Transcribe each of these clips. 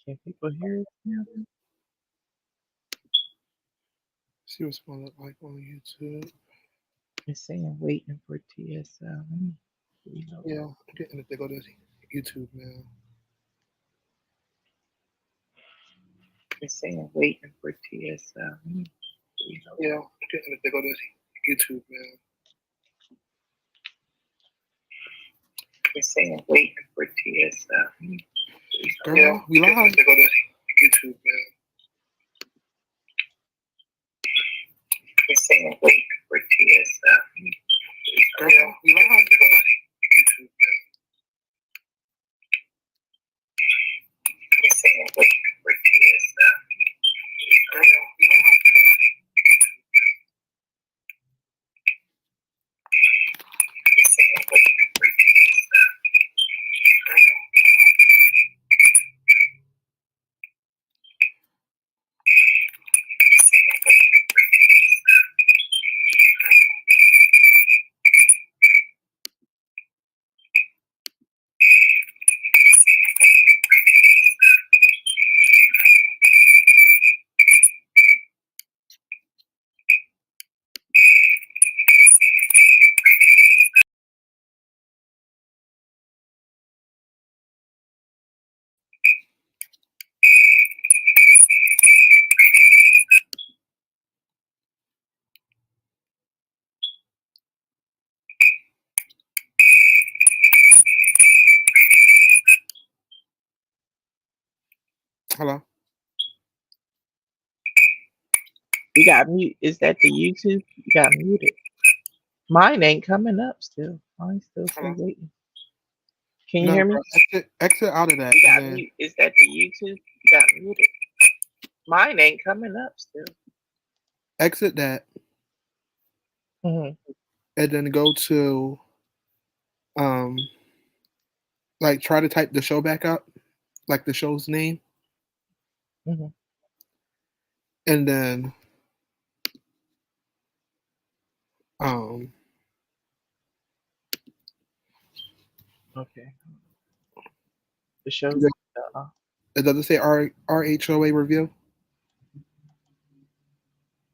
Can people hear us now? See what's gonna look like on YouTube. It's saying waiting for TSL. Let me reload. Yeah, I'm getting it to go to YouTube now. It's saying waiting for TSL. Let me reload. Yeah, I'm getting it to go to YouTube now. It's saying waiting for TSL. Girl, yeah, we live. To go to YouTube now. It's saying waiting for TSL. Girl, yeah, we live. To go to YouTube now. It's saying waiting for TSL. Girl, yeah, we live. To go to YouTube now. It's saying waiting for TSL. Girl, yeah, we live. To go to YouTube. It's saying waiting for TSL. Girl, yeah, we live. To go to Hello. You got mute. Is that the YouTube? You got muted. Mine ain't coming up still. Mine still say Hello. waiting. Can you No, hear me? girl, exit out of that. You got and then mute. Is that the YouTube? You got muted. Mine ain't coming up still. exit that, Mm-hmm. and then go to like try to type the show back up, like the show's name, Mm-hmm. and then um Okay. The show. it doesn't say RHOA review.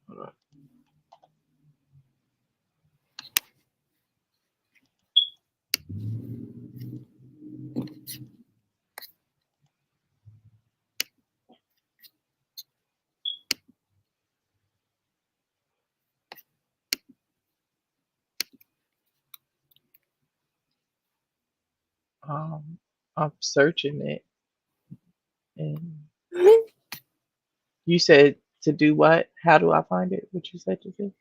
Hold on. I'm searching it, and you said to do what? How do I find it? What you said to do?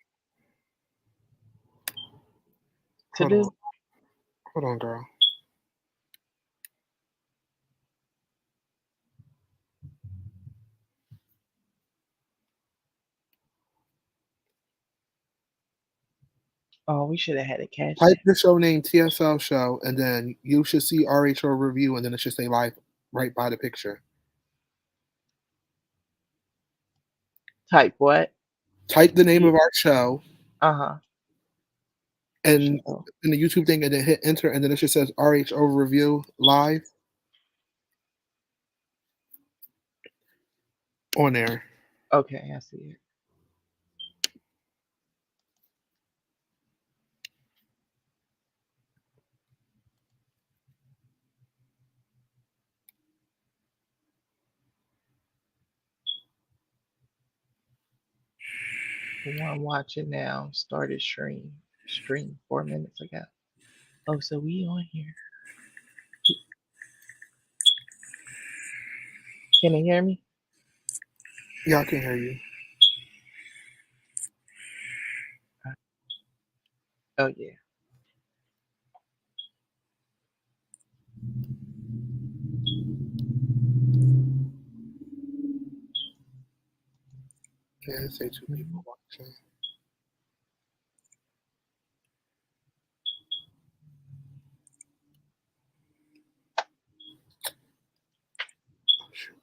To Hold do? on, hold on, girl. Oh, we should have had a cash Type app. the show name TSL show, and then you should see RHO review, and then it should say live right by the picture. Type what? Type the name of our show Uh-huh. and Show. in the YouTube thing, and then hit enter, and then it just says RHO review live on there. Okay, I see it. The one I'm watching now started stream 4 minutes ago. Oh, so we on here. Can you hear me? Yeah, I can hear you. Oh yeah. Yeah, let's say two Mhm. people watching. Oh, shoot.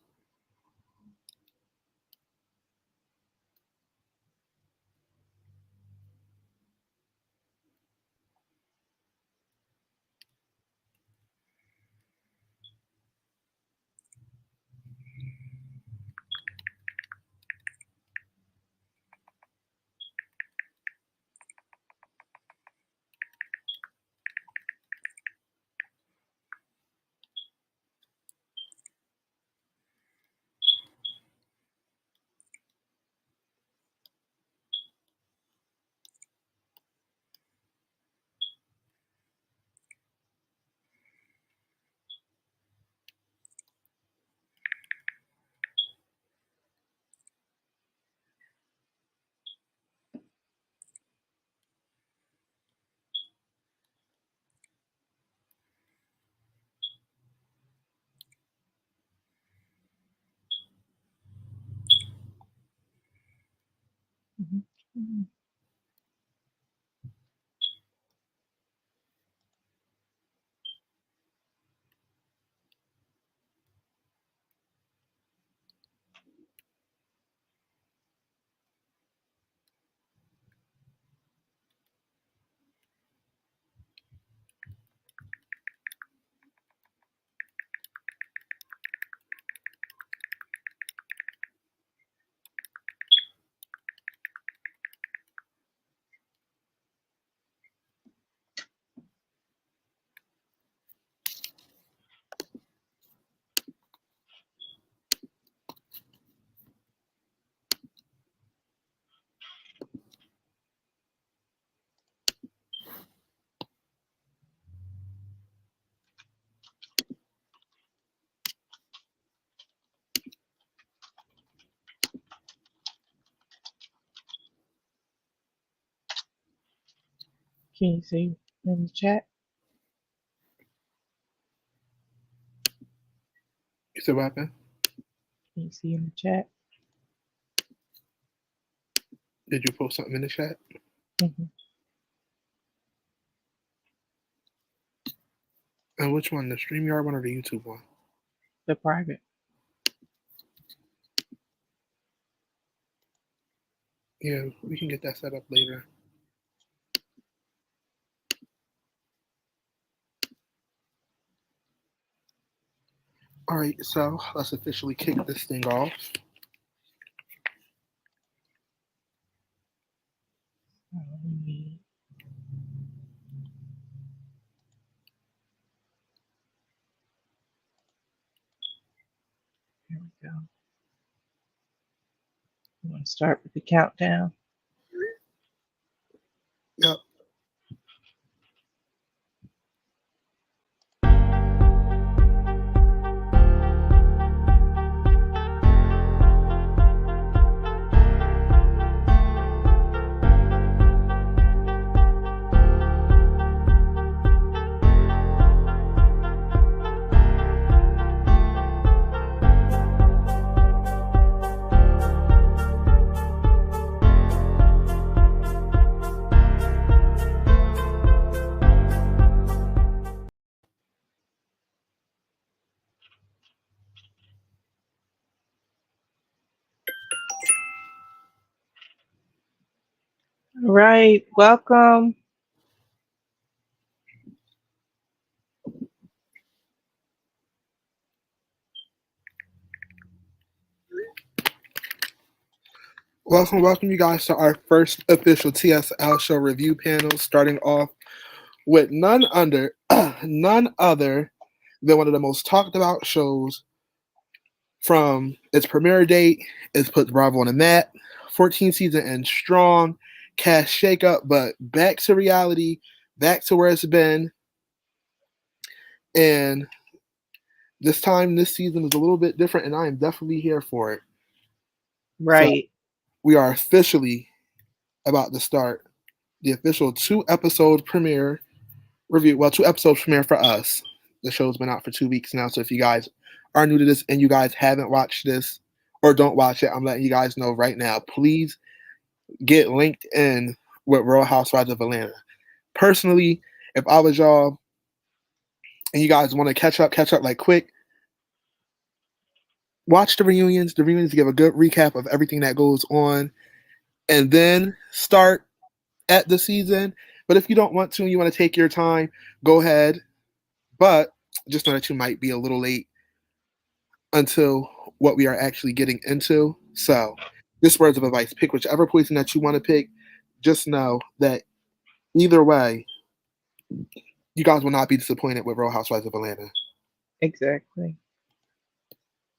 Mhm. Mhm. Can you see in the chat? You said what happened? Can you see in the chat? Did you post something in the chat? Hmm. And which one? The StreamYard one or the YouTube one? The private. Yeah, we can get that set up later. All right, so let's officially kick this thing off. Here we go. You want to start with the countdown? Yep. All right, welcome. Welcome you guys to our first official TSL show review panel, starting off with none other than one of the most talked about shows from its premiere date. It's put Bravo on the map, 14 season and strong, cast shakeup, but back to reality, back to where it's been. And this time, this season is a little bit different, and I am definitely here for it. So Right. we are officially about to start the official 2 episode premiere review. Well, 2 episodes premiere for us. The show's been out for 2 weeks now, so if you guys are new to this and you guys haven't watched this or don't watch it, I'm letting you guys know right now. Please get linked in with Real Housewives of Atlanta. Personally, if I was y'all and you guys want to catch up like quick, watch the reunions. The reunions give a good recap of everything that goes on, and then start at the season. But if you don't want to and you want to take your time, go ahead. But just know that you might be a little late until what we are actually getting into. So, just words of advice: pick whichever poison that you want to pick. Just know that either way, you guys will not be disappointed with Real Housewives of Atlanta. Exactly.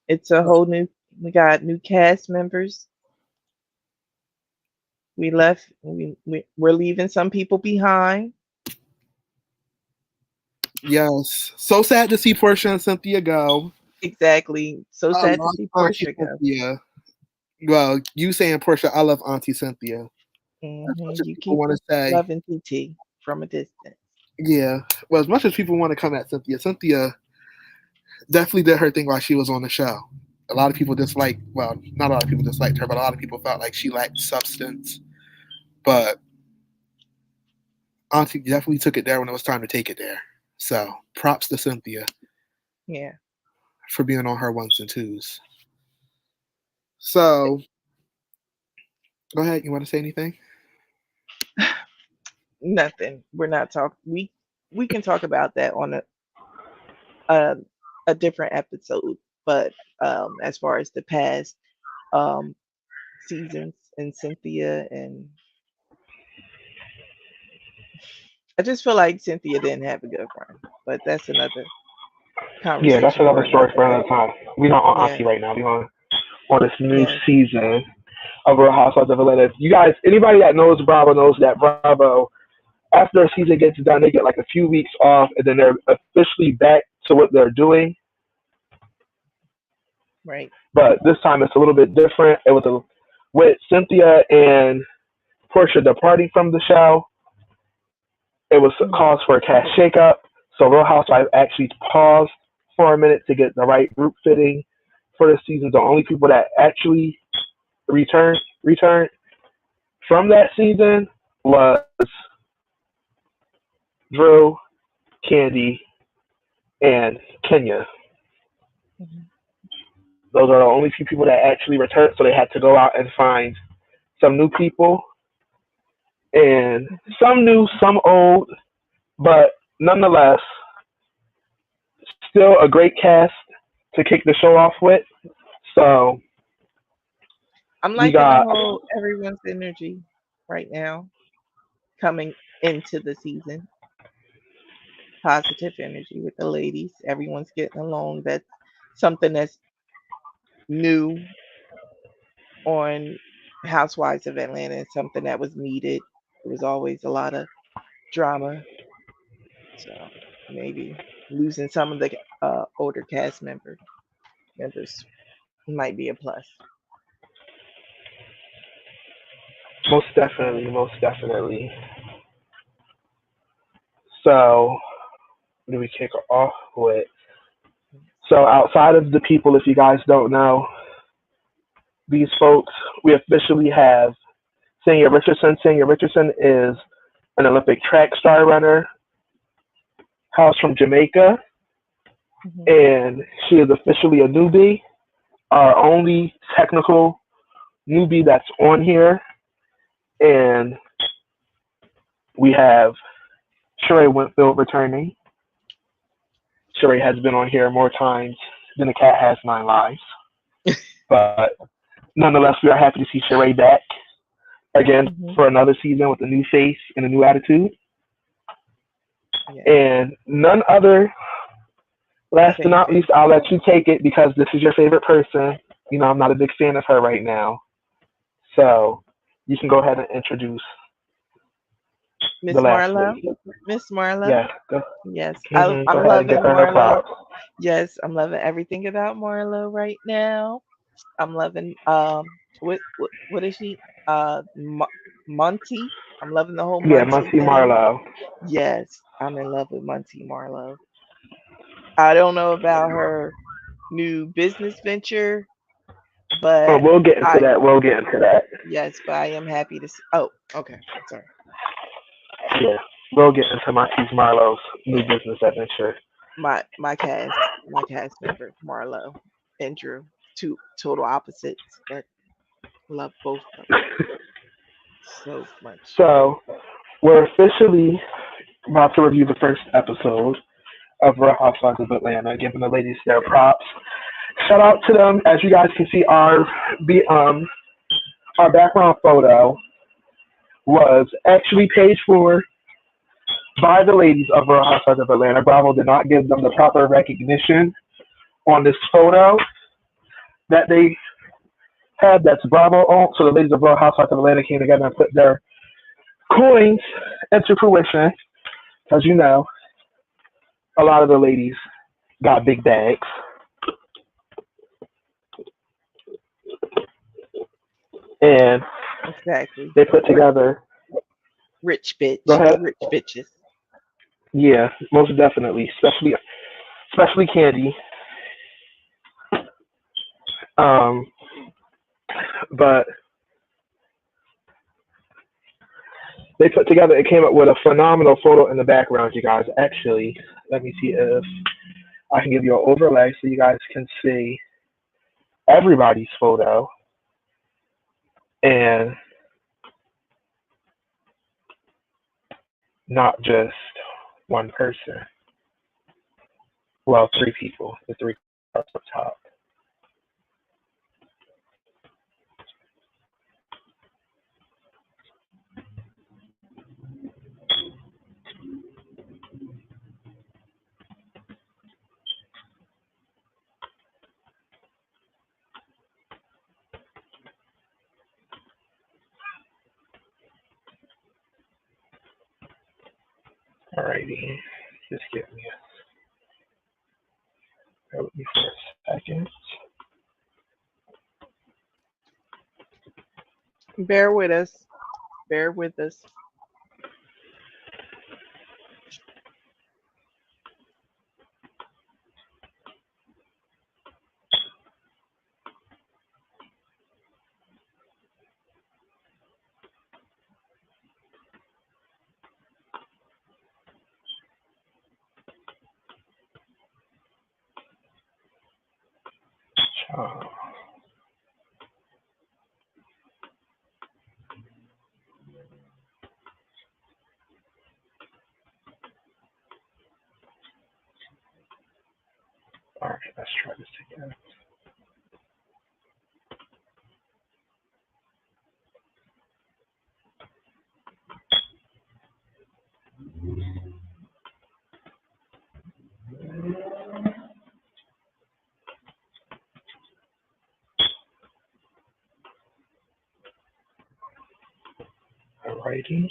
It's a whole new. We got new cast members. We left. We're leaving some people behind. Yes, so sad to see Portia and Cynthia go. Exactly. So I sad to love see Auntie Portia go. Cynthia. Well, you saying Portia, I love Auntie Cynthia. As much as You people keep want to say, loving TT from a distance. yeah. Well, as much as people want to come at Cynthia, Cynthia definitely did her thing while she was on the show. A lot of people disliked, well, not a lot of people disliked her, but a lot of people felt like she lacked substance. But Auntie definitely took it there when it was time to take it there. So props to Cynthia Yeah. for being on her ones and twos. So go ahead. You want to say anything? Nothing. We're not talking. We can talk about that on a a different episode. But as far as the past um seasons and Cynthia, and I just feel like Cynthia didn't have a good run. But that's another Yeah, that's conversation for another story another for another day. time. We not on Yeah. Auntie right now. We on this new Yes. season of Real Housewives of Atlanta. You guys, anybody that knows Bravo knows that Bravo, after a season gets done, they get like a few weeks off, and then they're officially back to what they're doing. Right. But this time it's a little bit different. It was with Cynthia and Portia departing from the show. It was Mhm. cause for a cast shakeup. So Real Housewives actually paused for a minute to get the right group fitting for the season. The only people that actually returned from that season was Drew, Candy, and Kenya. Mhm. Those are the only few people that actually returned. So they had to go out and find some new people, and Mhm. some new, some old, but nonetheless, still a great cast to kick the show off with. So I'm we liking the got whole everyone's energy right now coming into the season. Positive energy with the ladies. Everyone's getting along. That's something that's new on Housewives of Atlanta, and something that was needed. There was always a lot of drama, so maybe losing some of the older cast members might be a plus. most definitely, most definitely. So what do we kick off with? So outside of the people, if you guys don't know, these folks, we officially have Senior Richardson. Senior Richardson is an Olympic track star runner, hails from Jamaica, Mhm. and she is officially a newbie, our only technical newbie that's on here. And we have Sheree Winfield returning. Sheree has been on here more times than a cat has 9 lives. But nonetheless, we are happy to see Sheree back again Mhm. for another season with a new face and a new attitude. Yes. And none other, last but Same not face. least, I'll let you take it because this is your favorite person. You know, I'm not a big fan of her right now. So you can go ahead and introduce the Miss last Marlowe. lady. Miss Marlowe. Yeah, go, Yes. go I'm ahead and give loving her her Marlowe. props. Yes, I'm loving everything about Marlowe right now. I'm loving what is she? Monty. I'm loving the whole Yeah, Monty Muncie thing. Marlowe. Yes, I'm in love with Monty Marlowe. I don't know about her new business venture, Oh, But we'll get into I that. We'll get into that. yes, but I am happy to see. Oh, okay. Sorry. Yeah, we'll get into Marquise Marlowe's new business adventure. My cast member Marlo and Drew, two total opposites, but love both of them so much. So we're officially about to review the first episode of Real Housewives of Atlanta, giving the ladies their props. Shout out to them. As you guys can see, our background photo was actually paid for by the ladies of Real Housewives of Atlanta. Bravo did not give them the proper recognition on this photo that they had. That's Bravo owned. So the ladies of Real Housewives of Atlanta came together and put their coins into fruition. As you know, a lot of the ladies got big bags, and Exactly. they put together. Rich Go bitch. ahead. The rich bitches. Yeah, most definitely, especially Candy. Um, but they put together. It came up with a phenomenal photo in the background. You guys, actually, let me see if I can give you an overlay so you guys can see everybody's photo and not just one person. Well, three people. The three up top. Alrighty, just give me bear with me for a second. Bear with us. Bear with us. Uh, Alright, let's try this again. Alrighty,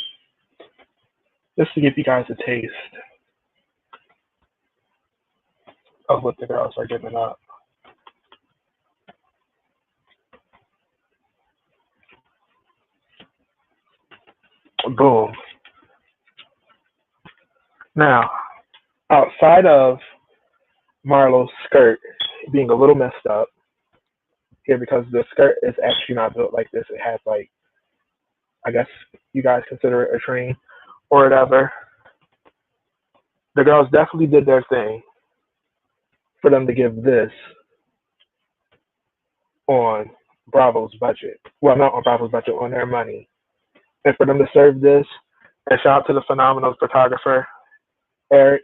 just to give you guys a taste of what the girls are giving up. Boom. Now, outside of Marlo's skirt being a little messed up here because the skirt is actually not built like this. It has like, I guess you guys consider it a train or whatever. The girls definitely did their thing for them to give this on Bravo's budget. Well, not on Bravo's budget, on their money. And for them to serve this, and shout out to the phenomenal photographer, Eric,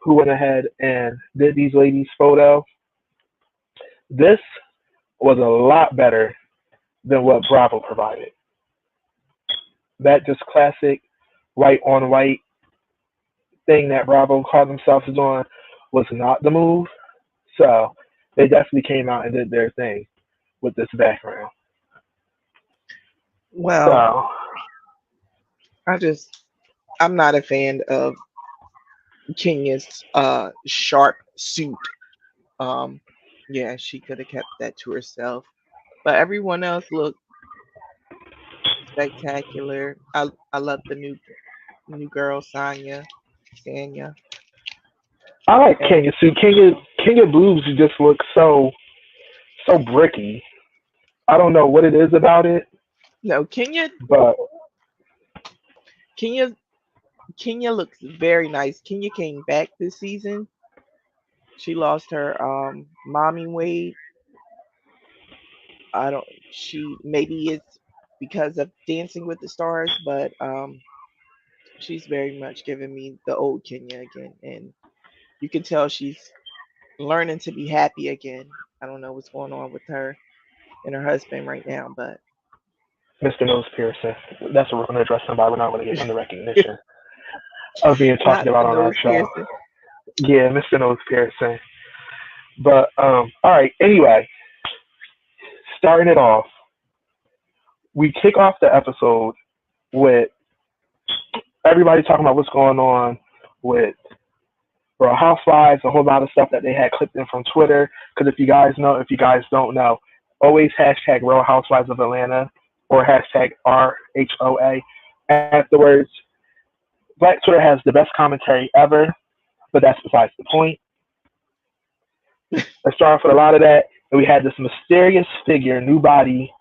who went ahead and did these ladies' photo. This was a lot better than what Bravo provided. That just classic white on white thing that Bravo called themselves on was not the move. So they definitely came out and did their thing with this background. Well, So I just I'm not a fan of Kenya's sharp suit. Um yeah, she could have kept that to herself. But everyone else looked spectacular. I love the new girl, Sanya. I like And Kenya Sue. Kenya Boobs just look so bricky. I don't know what it is about it, No, but Kenya, Kenya looks very nice. Kenya came back this season. She lost her mommy weight. I don't. She maybe it's because of Dancing with the Stars, but she's very much giving me the old Kenya again, and you can tell she's learning to be happy again. I don't know what's going on with her and her husband right now, but Mr. Nose Pearson. That's what we're going to address somebody. We're not going to get under recognition of being talked not about the on our nose show. piercing. Yeah, Mr. Nose Pearson. But all right. Anyway, starting it off, we kick off the episode with everybody talking about what's going on with Real Housewives, a whole lot of stuff that they had clipped in from Twitter. Because if you guys know, if you guys don't know, always hashtag Real Housewives of Atlanta or hashtag RHOA afterwards. Black Twitter has the best commentary ever, but that's besides the point. Let's start off with a lot of that. And we had this mysterious figure, new body,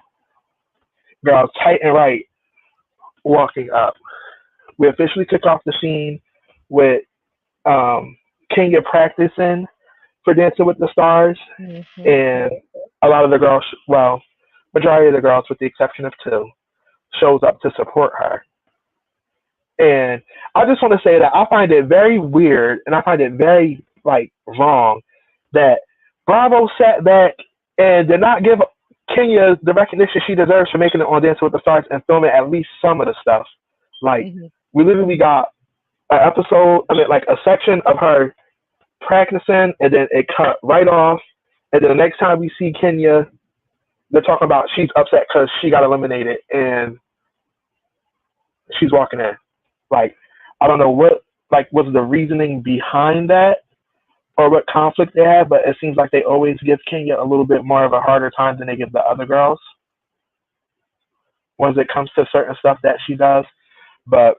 girl, tight and right, walking up. We officially kicked off the scene with Kenya practicing for Dancing with the Stars, Hmm. and a lot of the girls, well, majority of the girls, with the exception of two, shows up to support her. And I just want to say that I find it very weird, and I find it very like wrong that Bravo sat back and did not give Kenya the recognition she deserves for making it on Dancing with the Stars and filming at least some of the stuff. Like Hmm. we literally got an episode, I mean, like a section of her practicing, and then it cut right off. And then the next time we see Kenya, they're talking about she's upset because she got eliminated and she's walking in. Like, I don't know what like was the reasoning behind that or what conflict they have, but it seems like they always give Kenya a little bit more of a harder time than they give the other girls once it comes to certain stuff that she does. But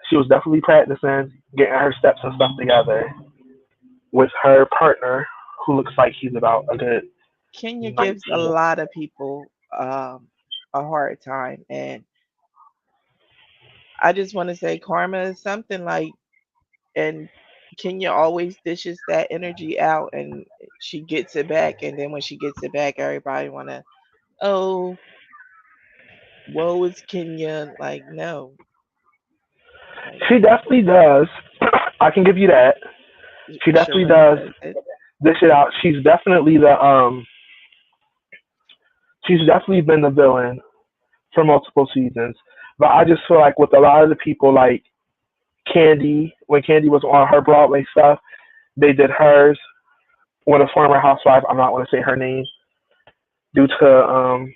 she was definitely practicing, getting her steps and stuff together with her partner, who looks like he's about a good Kenya gives a 19. lot of people a hard time, and I just want to say karma is something like, and Kenya always dishes that energy out, and she gets it back, and then when she gets it back, everybody wanna, oh, woe is Kenya. Like, no, like She definitely does. I can give you that. She she definitely really does does it. dish it out. She's definitely been the villain for multiple seasons. But I just feel like with a lot of the people like Candy, when Candy was on her Broadway stuff, they did hers. When a former housewife, I'm not going to say her name due to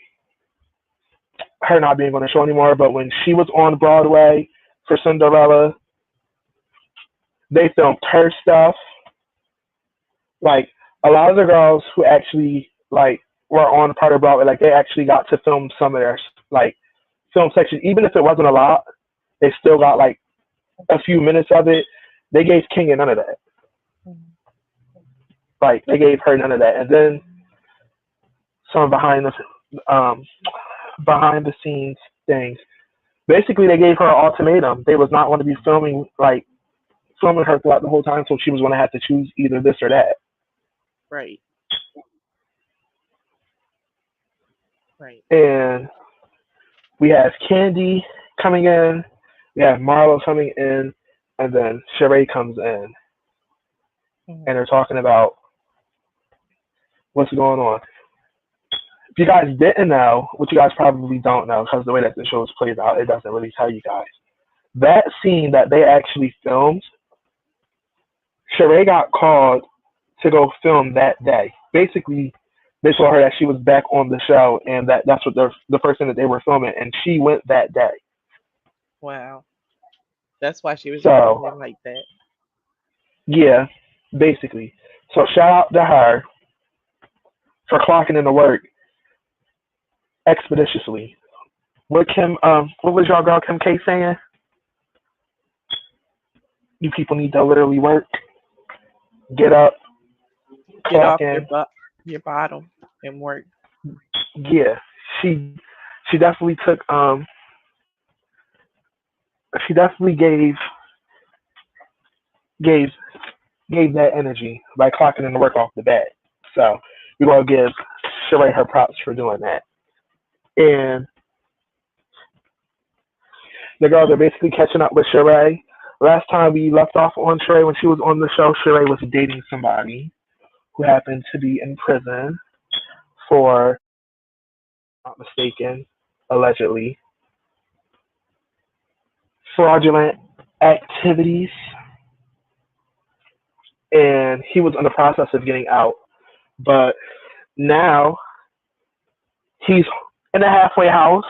her not being on the show anymore, but when she was on Broadway for Cinderella, they filmed her stuff. Like a lot of the girls who actually like were on part of Broadway, like they actually got to film some of their like film sections, even if it wasn't a lot. They still got like a few minutes of it. They gave Kenya none of that. Mhm. Like they gave her none of that. And then some behind the scenes things. Basically, they gave her an ultimatum. They was not going to be filming her throughout the whole time, so she was going to have to choose either this or that. Right, right. And we have Candy coming in, we have Marlo coming in, and then Sheree comes in, Mhm. and they're talking about what's going on. If you guys didn't know, which you guys probably don't know, because the way that the show is played out, it doesn't really tell you guys. That scene that they actually filmed, Sheree got called to go film that day. Basically, they told her that she was back on the show and that's what the first thing that they were filming, and she went that day. Wow, that's why she was So acting like that. yeah, basically. So shout out to her for clocking into work expeditiously. What was y'all girl Kim K saying? You people need to literally work, get up, Get clock off in. your bottom and work. yeah, she she definitely took she definitely gave gave that energy by clocking in to work off the bat. So we're gonna give Sheree her props for doing that. And the girls are basically catching up with Sheree. Last time we left off on Sheree when she was on the show, Sheree was dating somebody who happened to be in prison for, not mistaken, allegedly fraudulent activities, and he was in the process of getting out. But now he's in a halfway house.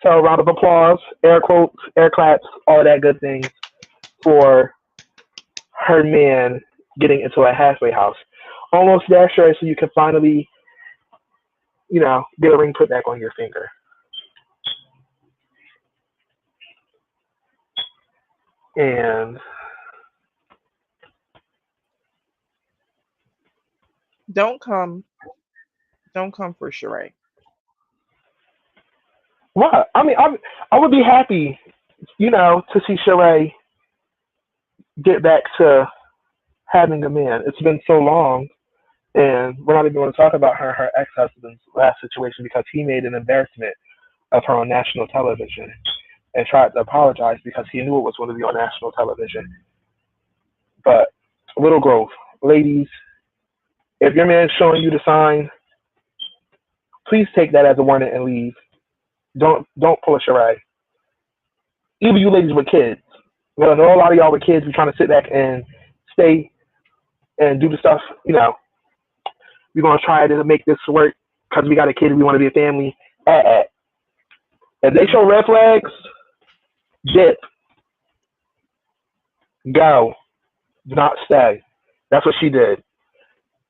So round of applause, air quotes, air claps, all that good things for her man getting into a halfway house. Almost there, sure, so you can finally, get a ring put back on your finger. And Don't come, don't come for Sheree. what? I mean, I would be happy, to see Sheree get back to having a man. It's been so long, and we're not even going to talk about her ex-husband's last situation because he made an embarrassment of her on national television and tried to apologize because he knew it was going to be on national television. But little growth, ladies, if your man's showing you the sign, please take that as a warning and leave. Don't pull a charade. Even you ladies with kids. Well, I know a lot of y'all with kids be trying to sit back and stay and do the stuff. We're gonna try to make this work because we got a kid and we want to be a family. If they show red flags, dip, go, do not stay. That's what she did.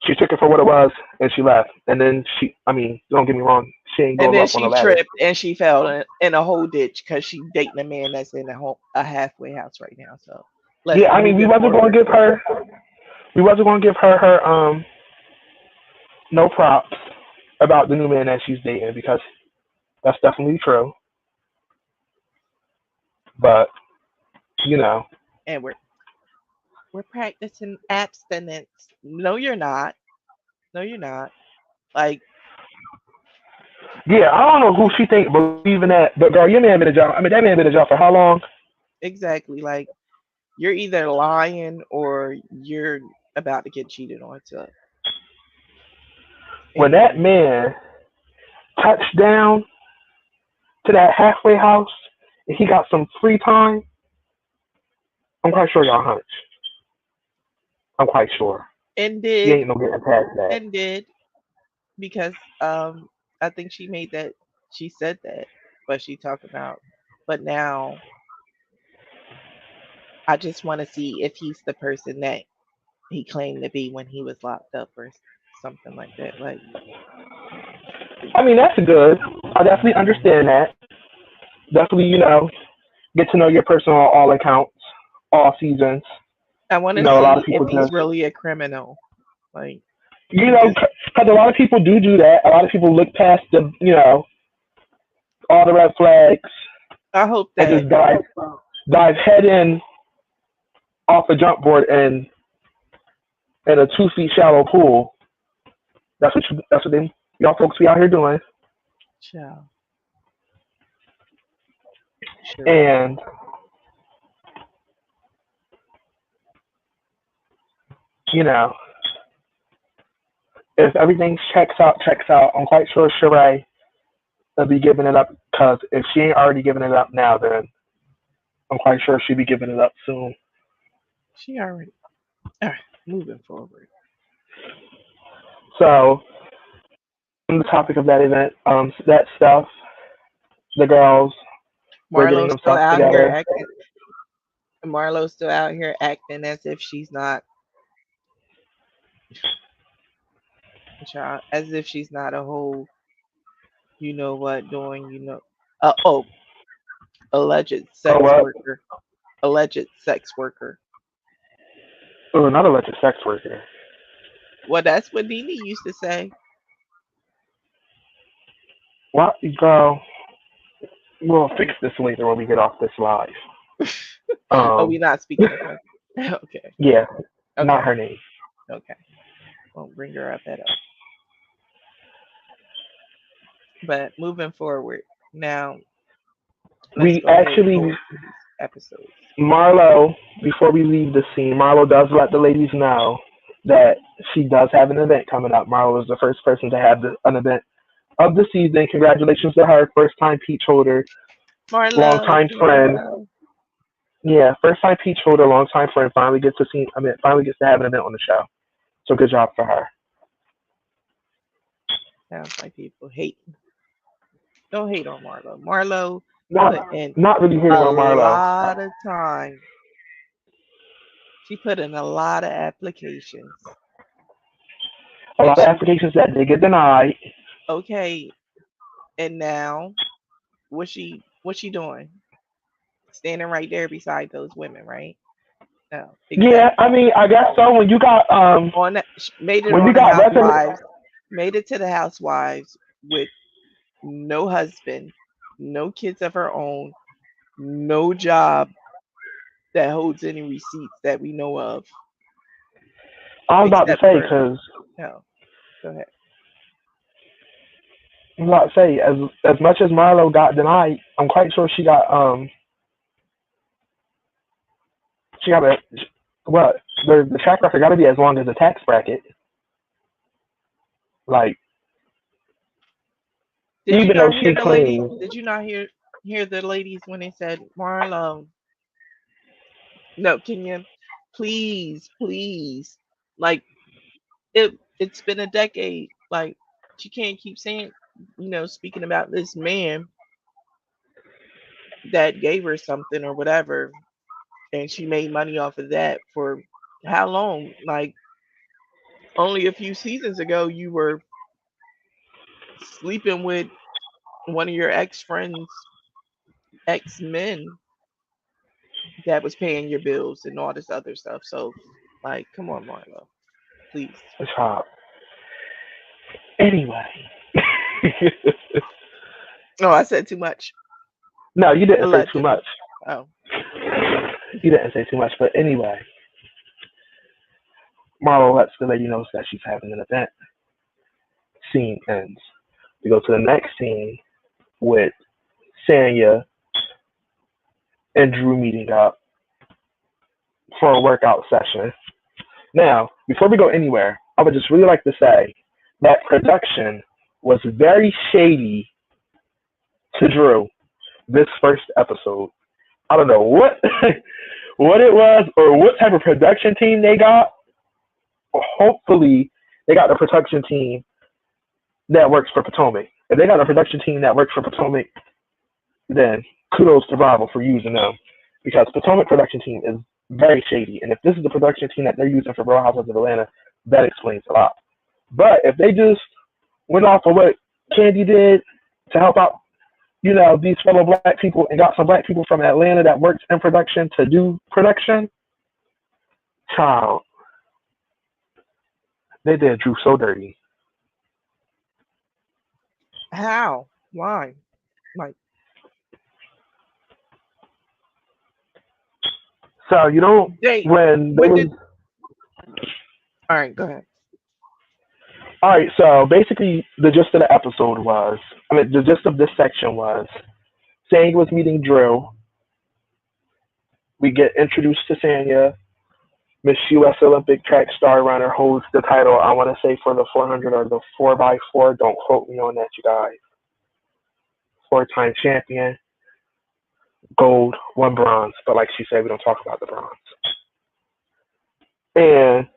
She took it for what it was and she left. And then I mean, don't get me wrong, she ain't And going then up on the she ladder. tripped and she fell in a whole ditch because she dating a man that's in a halfway house right now. So let's Yeah, I mean, move it forward. we wasn't gonna give her no props about the new man that she's dating because that's definitely true. But you know, And we're practicing abstinence. No, you're not. No, you're not. Like yeah, I don't know who she think believe in that, but girl, your man been in jail. I mean, that man been in jail for how long? exactly. Like you're either lying or you're about to get cheated on. So When and that man touched down to that halfway house and he got some free time, I'm quite sure y'all hunch. I'm quite sure. and You did ain't no getting past that. and did because I think she made that she said that, but she talked about but now I just want to see if he's the person that he claimed to be when he was locked up or something like that. Like, I mean, that's good. I definitely understand that. Definitely, get to know your person on all accounts, all seasons. I want to A lot of see if people he's just, really a criminal. Like, just because a lot of people do that. A lot of people look past all the red flags I hope and that just dive head in off a jump board and in a 2 feet shallow pool. That's what y'all folks be out here doing. child, sure. And you know, if everything checks out. I'm quite sure Sheree will be giving it up because if she ain't already giving it up now, then I'm quite sure she'll be giving it up soon. She already. All right, moving forward. So, on the topic of that event, that stuff, the girls were getting Marlo's still themselves out here together. acting. Marlo's still out here acting as if she's not, child, as if she's not a whole, you know what, doing, oh, alleged Oh, sex what? worker, alleged sex worker. Oh, not alleged sex worker. Well, that's what Nene used to say. What, girl? We'll fix this later when we get off this live. Oh, Um, we're not speaking of her. Okay. yeah, not Okay. her name. Okay. Won't bring her up at all. But moving forward, now let's We go ahead and go actually, into these episodes. Marlo, before we leave the scene, Marlo does let the ladies know that she does have an event coming up. Marlo is the first person to have an event of the season. Congratulations to her, first time peach holder, long Marlo, time friend. Marlo. Yeah, first time peach holder, long time friend. Finally gets to see. I mean, finally gets to have an event on the show. So good job for her. Sounds like people hate. Don't hate on Marlo. Marlo Not put in not really hating a on Marlo. lot of time. She put in a lot of applications. A And lot of she, applications that they get denied. okay, and now what's she doing? Standing right there beside those women, right? No, Yeah, exactly. I mean, I guess so. On that, made it When you on the got resume, Housewives, made it to the Housewives with no husband, no kids of her own, no job that holds any receipts that we know of, I was about to except say for because no. Go ahead. I'm about to say as much as Marlo got denied, I'm quite sure she got a what the track record got to be as long as the tax bracket. Like Did you even though not hear she the ladies? claims, Did you not hear the ladies when they said, Marlo, no, can you please, please, like it's been a decade. Like she can't keep saying, speaking about this man that gave her something or whatever, and she made money off of that for how long? Like only a few seasons ago, you were sleeping with one of your ex friends, ex men that was paying your bills and all this other stuff. So, like, come on, Marlo, please. it's hard. Anyway, Oh, I said too much. no, you didn't say too Allegedly. much. Oh, You didn't say too much, but anyway, Marlo lets the lady know that she's having an event. Scene ends. We go to the next scene with Sanya and Drew meeting up for a workout session. Now, before we go anywhere, I would just really like to say that production was very shady to Drew this first episode. I don't know what what it was or what type of production team they got. Hopefully, they got the production team that works for Potomac. If they got a production team that works for Potomac, then kudos to Bravo for using them because Potomac production team is very shady. And if this is the production team that they're using for Real Housewives of Atlanta, that explains a lot. But if they just went off of what Candy did to help out, these fellow black people and got some black people from Atlanta that works in production to do production, child, they did Drew so dirty. how? Why? Like, So they, when there when was did, all right, go ahead. all right. So basically, the gist of the episode was, I mean, the gist of this section was, Sanya was meeting Drew. We get introduced to Sanya. Miss US Olympic track star runner holds the title, I want to say, for the 400 or the 4x4. Don't quote me on that, you guys. Four-time champion, gold, one bronze. But like she said, we don't talk about the bronze. And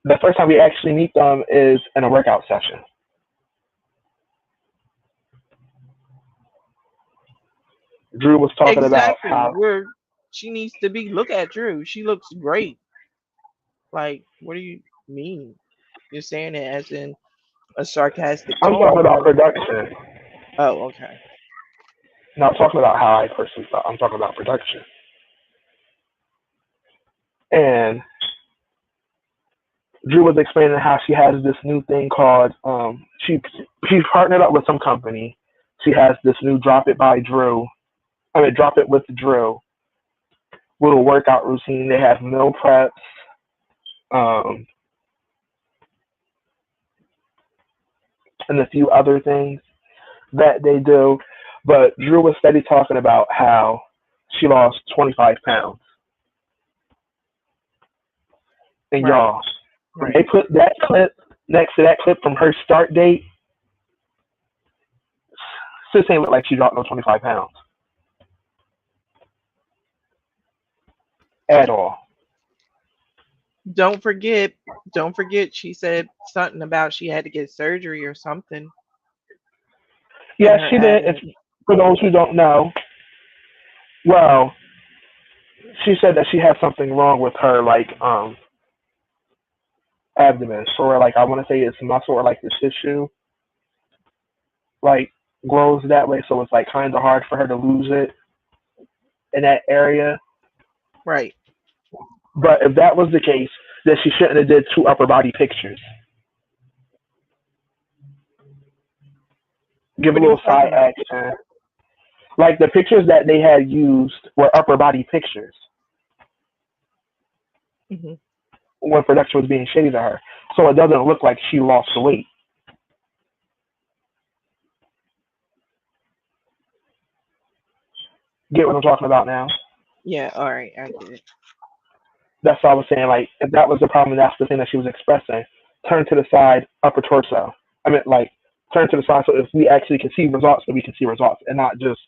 the first time we actually meet them is in a workout session. Drew was talking about Exactly. how, Where she needs to be. Look at Drew. She looks great. Like, what do you mean? You're saying it as in a sarcastic I'm talking tone, about or production. oh, okay. Not talking about how I personally thought. I'm talking about production. And Drew was explaining how she has this new thing called she partnered up with some company she has this new drop it by Drew. I mean, drop it with Drew little workout routine. They have meal preps, um, and a few other things that they do. But Drew was steady talking about how she lost 25 pounds. And Right. y'all, when they Right. put that clip next to that clip from her start date, sis ain't look like she dropped no 25 pounds at all. Don't forget, don't forget she said something about she had to get surgery or something in Yes, her she did. If abdomen. for those who don't know, well, she said that she had something wrong with her abdomen, or like I want to say it's muscle or like the tissue like grows that way, so it's like kind of hard for her to lose it in that area. Right. But if that was the case, then she shouldn't have did two upper body pictures. Give a What are you little talking side about? action. Like the pictures that they had used were upper body pictures Hmm. when production was being shady to her, so it doesn't look like she lost weight. Get what I'm talking about now? Yeah, all right, I get it. That's what I was saying. Like if that was the problem, that's the thing that she was expressing. Turn to the side, upper torso. I mean, like turn to the side so if we actually can see results, then we can see results, and not just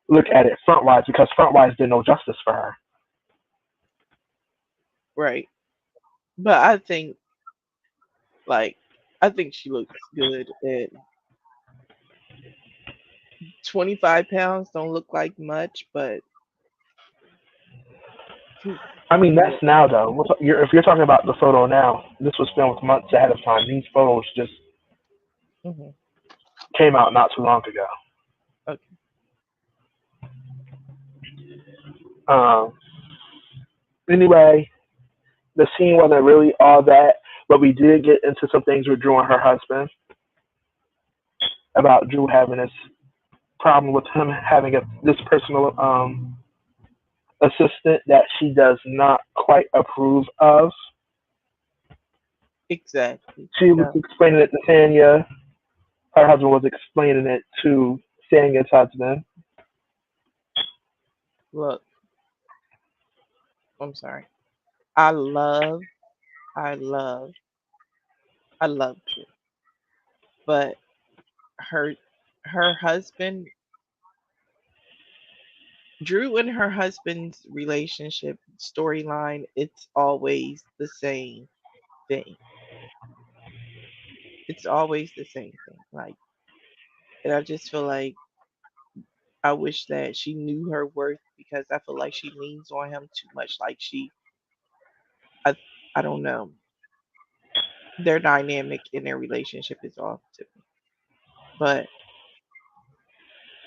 look at it frontwise because frontwise did no justice for her. Right. But like I think she looks good and 25 pounds don't look like much, but who I mean, who that's now though. If you're talking about the photo now, this was filmed months ahead of time. These photos just hmm. came out not too long ago. Okay. Um, anyway, the scene wasn't really all that, but we did get into some things with Drew and her husband about Drew having this problem with him having this personal assistant that she does not quite approve of. Exactly. She was No. explaining it to Tanya. Her husband was explaining it to Tanya's husband. Look, I'm sorry. I love, I love, I love Drew. But her her husband, Drew and her husband's relationship storyline, it's always the same thing. It's always the same thing. Like, and I just feel like I wish that she knew her worth because I feel like she leans on him too much. Like I, I don't know. Their dynamic in their relationship is off to me. But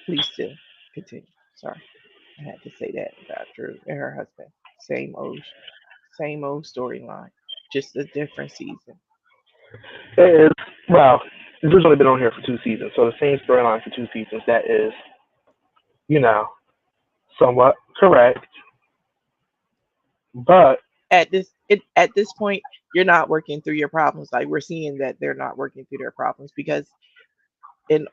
please still continue. Sorry, I had to say that about Drew and her husband. Same old storyline, just a different season. It is, well, Drew's only been on here for 2 seasons, so the same storyline for 2 seasons. That is, you know, somewhat correct. But At this point, you're not working through your problems. Like we're seeing that they're not working through their problems because in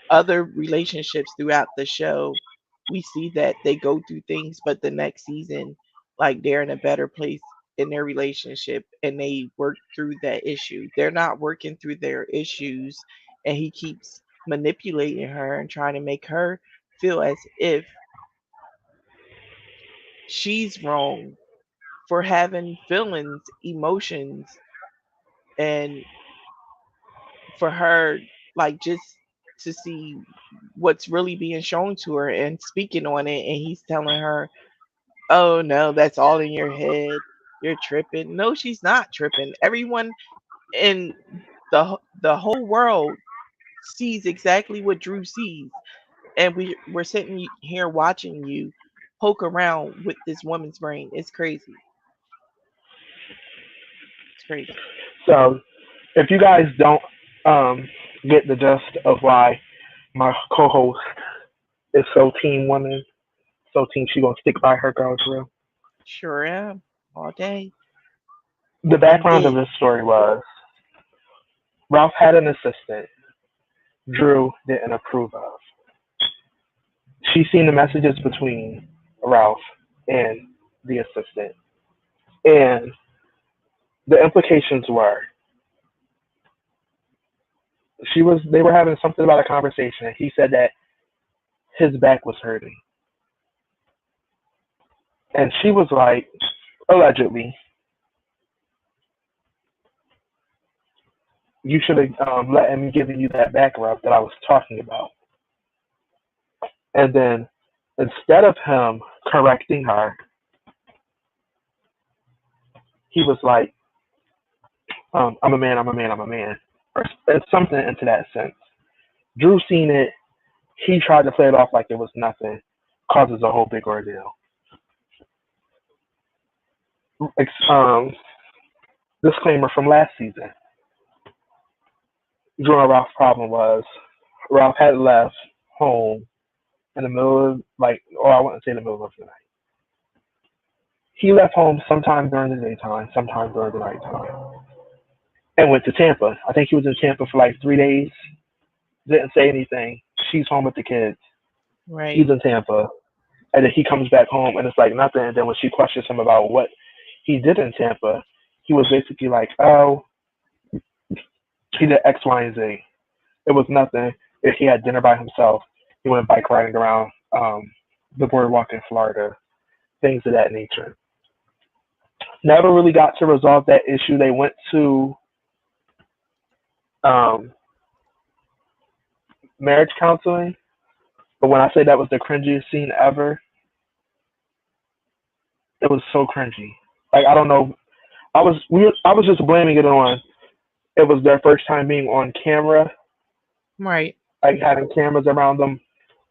other relationships throughout the show, we see that they go through things, but the next season, like they're in a better place in their relationship and they work through that issue. They're not working through their issues, and he keeps manipulating her and trying to make her feel as if she's wrong for having feelings, emotions, and for her, like, just to see what's really being shown to her and speaking on it, and he's telling her, oh no, that's all in your head, you're tripping. No, she's not tripping. Everyone in the whole world sees exactly what Drew sees, and we're sitting here watching you poke around with this woman's brain. It's crazy. It's crazy. so if you guys don't um, get the gist of why My co-host is so team woman, so team she gonna stick by her girl Drew. Sure am. All day. The And background of did. this story was Ralph had an assistant Drew didn't approve of. She seen the messages between Ralph and the assistant, and the implications were they were having something about a conversation. He said that his back was hurting, and she was like, allegedly, you should have let him give you that back rub that I was talking about. And then instead of him correcting her, he was like, I'm a man, I'm a man, I'm a man, or something into that sense. Drew seen it. He tried to play it off like it was nothing, causes a whole big ordeal. Disclaimer from last season. Drew and Ralph's problem was Ralph had left home in the middle of, like, or I wouldn't say the middle of the night. He left home sometime during the daytime, sometime during the nighttime, and went to Tampa. I think he was in Tampa for like 3 days. Didn't say anything. She's home with the kids. He's Right. in Tampa, and then he comes back home, and it's like nothing. And then when she questions him about what he did in Tampa, he was basically like, "Oh, he did X, Y, and Z. It was nothing. If he had dinner by himself, he went bike riding around the boardwalk in Florida, things of that nature." Never really got to resolve that issue. They went to um, marriage counseling, but when I say that was the cringiest scene ever, it was so cringy. Like I don't know, I was just blaming it on it was their first time being on camera, Right. like having cameras around them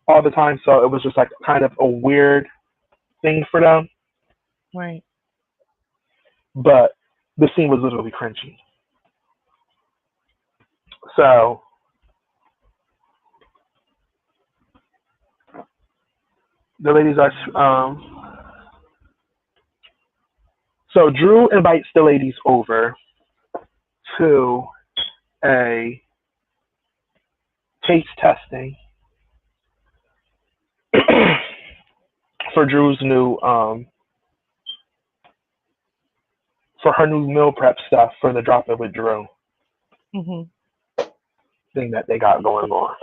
all the time, so it was just like kind of a weird thing for them. Right. But the scene was literally cringy. So the ladies are so Drew invites the ladies over to a taste testing for Drew's new for her new meal prep stuff for the Drop It with Drew Mhm. thing that they got going on.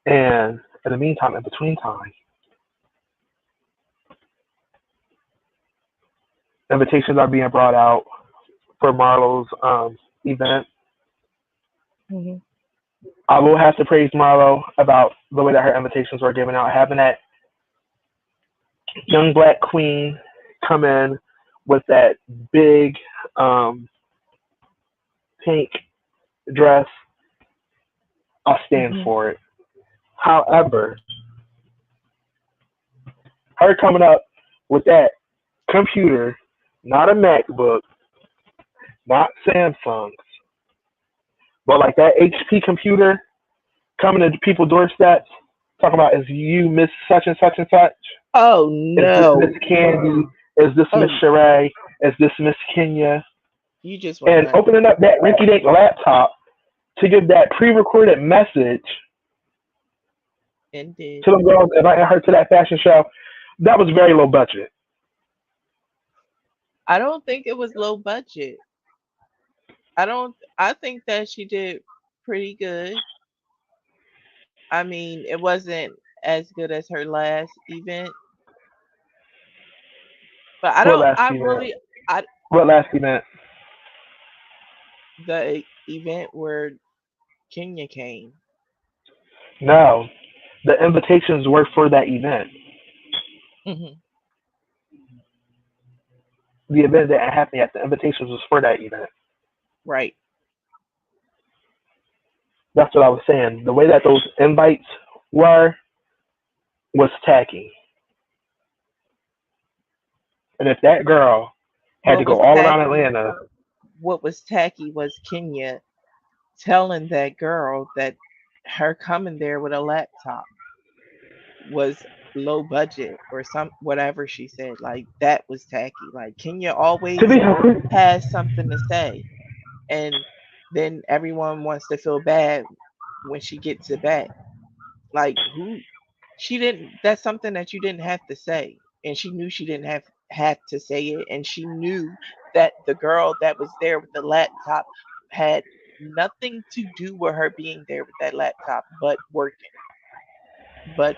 And in the meantime, in between time, invitations are being brought out for Marlo's event. Mhm. I will have to praise Marlo about the way that her invitations were given out, having that young black queen come in with that big um, pink dress. I'll stand Mhm. for it. However, her coming up with that computer, not a MacBook, not Samsung, but like that HP computer coming to people's doorsteps, talking about is you Miss such and such and such? Oh Is this Miss no. Candy? Is this Miss Oh, Sheree? Is this Miss Kenya? you just went And nuts. opening up that rinky dink laptop to give that pre recorded message And did. to them girls inviting her to that fashion show, that was very low budget. I don't think it was low budget. I think that she did pretty good. I mean, it wasn't as good as her last event, but What last I event? really I What last event? the event where Kenya came. No. The invitations were for that event. Mhm. The event that happened yet, the invitations was for that event. Right. That's what I was saying. The way that those invites were was tacky. And if that girl had to What go was all around tacky Atlanta, what was tacky was Kenya. telling that girl that her coming there with a laptop was low budget or some whatever she said. Like that was tacky. Like, can you To always be complete, have something to say? And then everyone wants to feel bad when she gets it back. Like who she didn't that's something that you didn't have to say. And she knew she didn't have to say it. And she knew that the girl that was there with the laptop had nothing to do with her being there with that laptop but working, but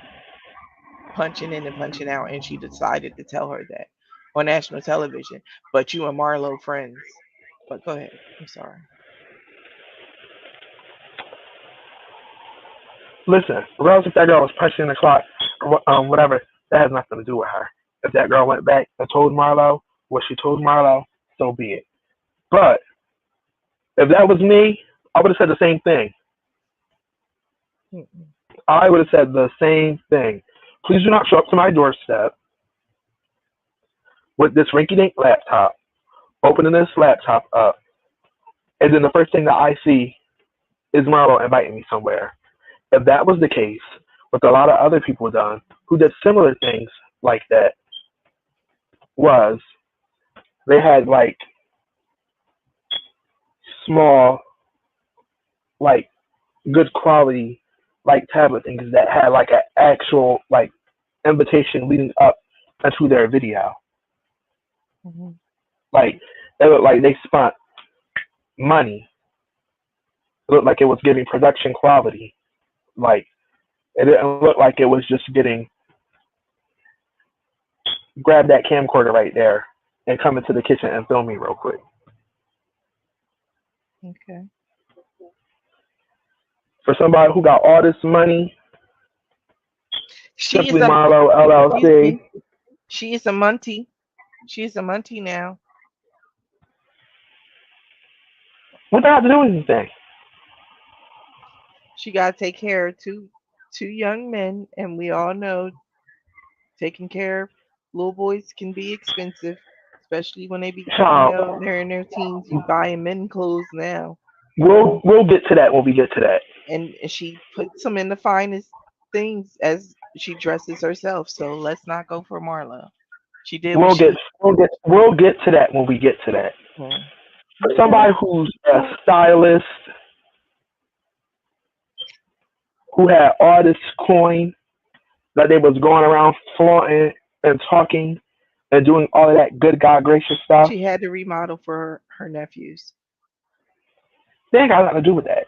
punching in and punching out. And she decided to tell her that on national television. But you and Marlo friends. But go ahead. I'm sorry. listen, regardless if that girl was punching the clock or whatever, that has nothing to do with her. If that girl went back and told Marlo what she told Marlo, so be it. But if that was me, I would have said the same thing. Mm-mm. I would have said the same thing. Please do not show up to my doorstep with this rinky-dink laptop, opening this laptop up, and then the first thing that I see is Marlo inviting me somewhere. If that was the case, what a lot of other people done who did similar things like that was they had like small, like good quality, like tablet things that had like an actual like invitation leading up into their video. Mhm. Like it looked like they spent money. It looked like it was getting production quality. Like it didn't look like it was just getting grab that camcorder right there and come into the kitchen and film me real quick. Okay. For somebody who got all this money, She is Simply a Marlo excuse LLC, me. She is a Muntie. She is a Muntie now. what that have to do with anything? She got to take care of two young men, and we all know taking care of little boys can be expensive, especially when they be Child, they're in their teens. You buying men clothes now, we'll get to that when we get to that. and she puts them in the finest things as she dresses herself. So let's not go for Marlo. She did what We'll get she. we'll get to that when we get to that. Hmm. For Okay. somebody who's a stylist who had all this coin that they was going around flaunting and talking and doing all of that good God gracious stuff, She had to remodel for her nephews. they ain't got nothing to do with that.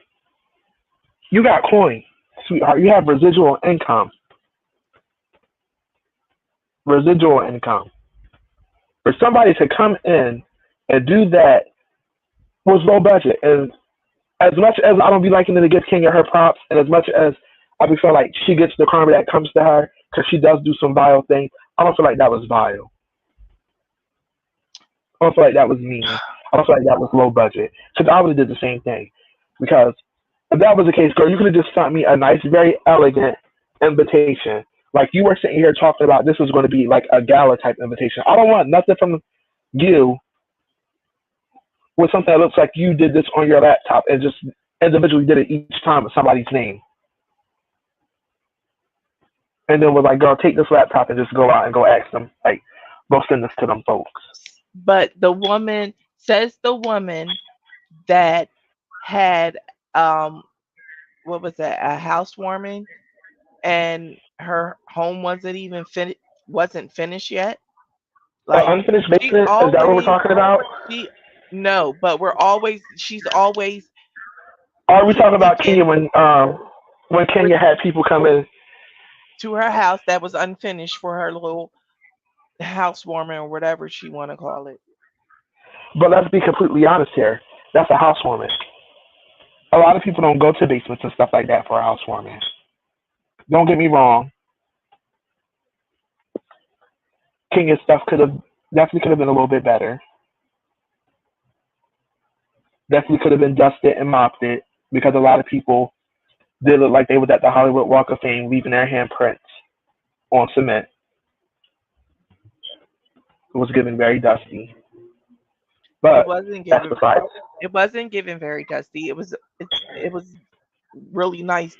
You got coin, sweetheart. You have residual income. Residual income. For somebody to come in and do that was low budget. And as much as I don't be liking to give Kenya her props, and as much as I be feel like she gets the karma that comes to her because she does do some vile things, I don't feel like that was vile. I don't feel like that was mean. I don't feel like that was low budget because I would have did the same thing. Because if that was the case, girl, you could have just sent me a nice, very elegant invitation. Like you were sitting here talking about this was going to be like a gala type invitation. I don't want nothing from you with something that looks like you did this on your laptop and just individually did it each time with somebody's name. And then was like, girl, take this laptop and just go out and go ask them, like, go send this to them folks. But the woman says the woman that had what was that, a housewarming, and her home wasn't finished yet. Like Unfinished she business, is that what we're always talking about? she no, but she's always Or are we talking about Kenya taken when with Kenya had people come in? to her house that was unfinished for her little housewarming or whatever she want to call it. But let's be completely honest here. That's a housewarming. A lot of people don't go to basements and stuff like that for a housewarming. Don't get me wrong. Kenya's stuff could have been a little bit better. Definitely could have been dusted and mopped it because a lot of people did look like they was at the Hollywood Walk of Fame leaving their handprints on cement. It was getting very dusty. It But wasn't that's given. besides. It wasn't given very dusty. It was really nice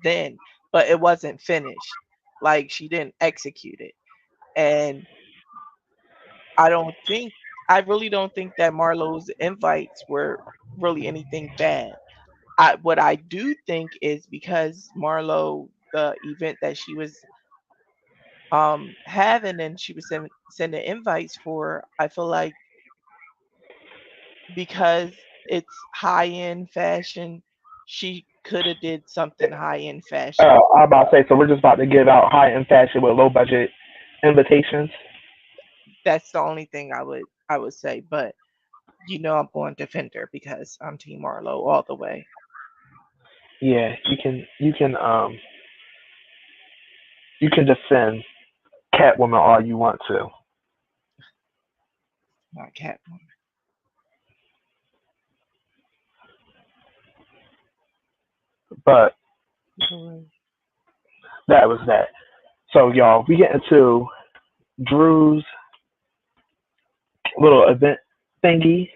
then, but it wasn't finished. Like she didn't execute it, and I don't think I really don't think that Marlowe's invites were really anything bad. What I do think is because Marlowe, the event that she was having and she was sending invites for, I feel like because it's high end fashion, she could have did something high end fashion. I'm about to say, so we're just about to give out high end fashion with low budget invitations. That's the only thing I would say. But I'm going to defend her because I'm Team Marlowe all the way. Yeah, you can defend Catwoman all you want to, Not Catwoman. but Boy. that was that. So y'all, we get into Drew's little event thingy.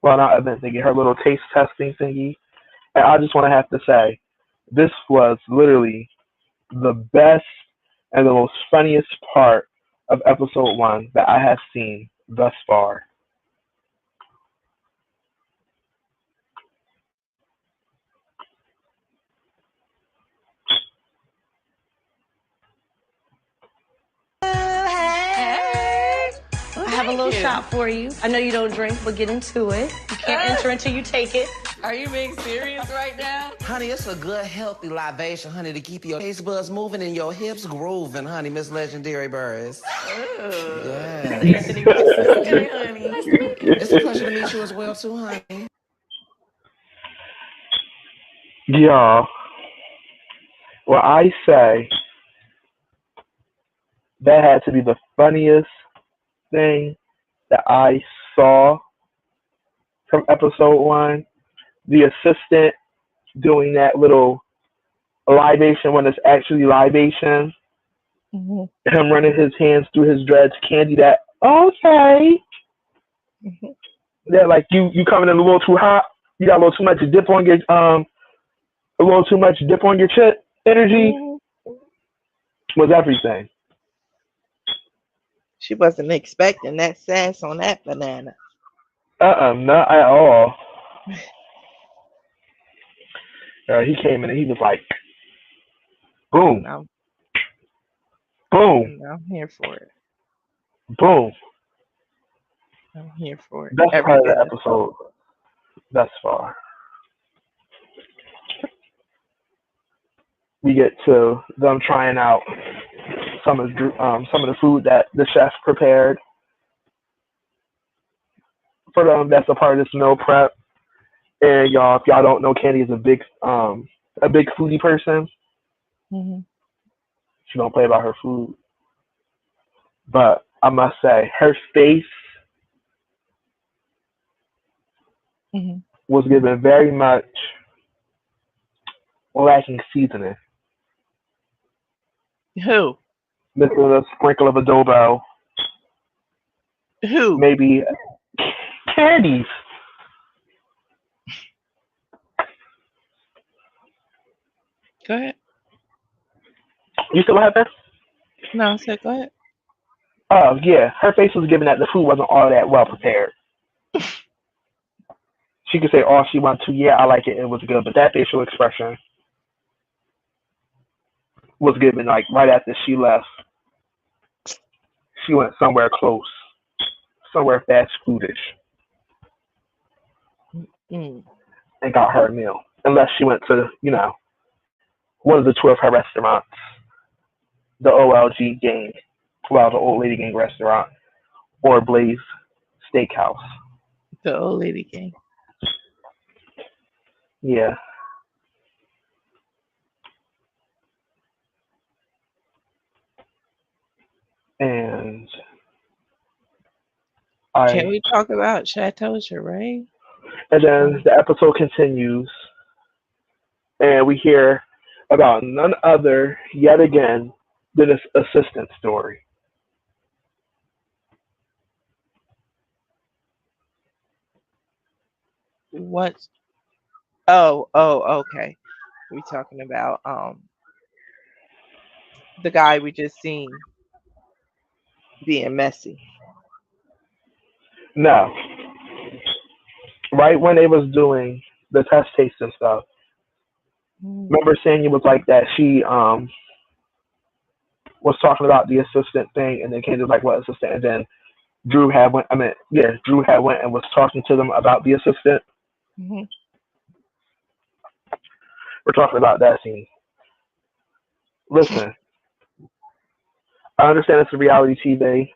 Well, not event thingy, her little taste testing thingy. And I just want to have to say, this was literally the best and the most funniest part of episode one that I have seen thus far. Hey. I have a little shot for you. I know you don't drink, but get into it. You can't enter until you take it. Are you being serious right now? Honey, it's a good, healthy libation, honey, to keep your taste buds moving and your hips grooving, honey, Miss Legendary Burris. Yes. Anthony Russell. Okay, honey. Nice to meet you. It's a pleasure to meet you as well, too, honey. Y'all, well, I say that had to be the funniest thing that I saw from episode one. The assistant doing that little libation when it's actually libation. Hmm. Him running his hands through his dreads. Candy, that okay. Hmm. That like you coming in a little too hot. You got a little too much dip on your a little too much dip on your chip. Energy Hmm. was everything. She wasn't expecting that sass on that banana. Not at all. He came in and he was like, boom, And I'm boom, and I'm here for it. boom. I'm here for it. Best Every part of the bit of it. episode thus far. We get to them trying out some of the food that the chef prepared for them. That's a part of this meal prep. And y'all, if y'all don't know, Candy is a big foodie person. Hmm. She don't play about her food, but I must say her face Hmm. was given very much lacking seasoning. Who? Missing a sprinkle of adobo, Who? maybe candies. Go ahead. You still have that? No, I said go ahead. Oh yeah, her face was given that the food wasn't all that well prepared. She could say all she wants to. Yeah, I like it. It was good, but that facial expression was given like right after she left. She went somewhere close, somewhere fast foodish, Mm. and got her a meal. Unless she went to one of the two of her restaurants, the OLG Gang, well the Old Lady Gang restaurant, or Blaze Steakhouse. The old lady gang. Yeah, and Can I we talk about Chateau Charade? and then Um, the episode continues, and we hear about none other yet again than this assistant story. What? Oh, okay. We talking about the guy we just seen being messy. No, right when they was doing the test taste and stuff. Mm. Remember Sanya was like that. She was talking about the assistant thing, and then Candy was like, "What assistant?" And then Drew had went. I mean, yeah, Drew had went and was talking to them about the assistant. Mhm. We're talking about that scene. Listen, I understand it's a reality TV,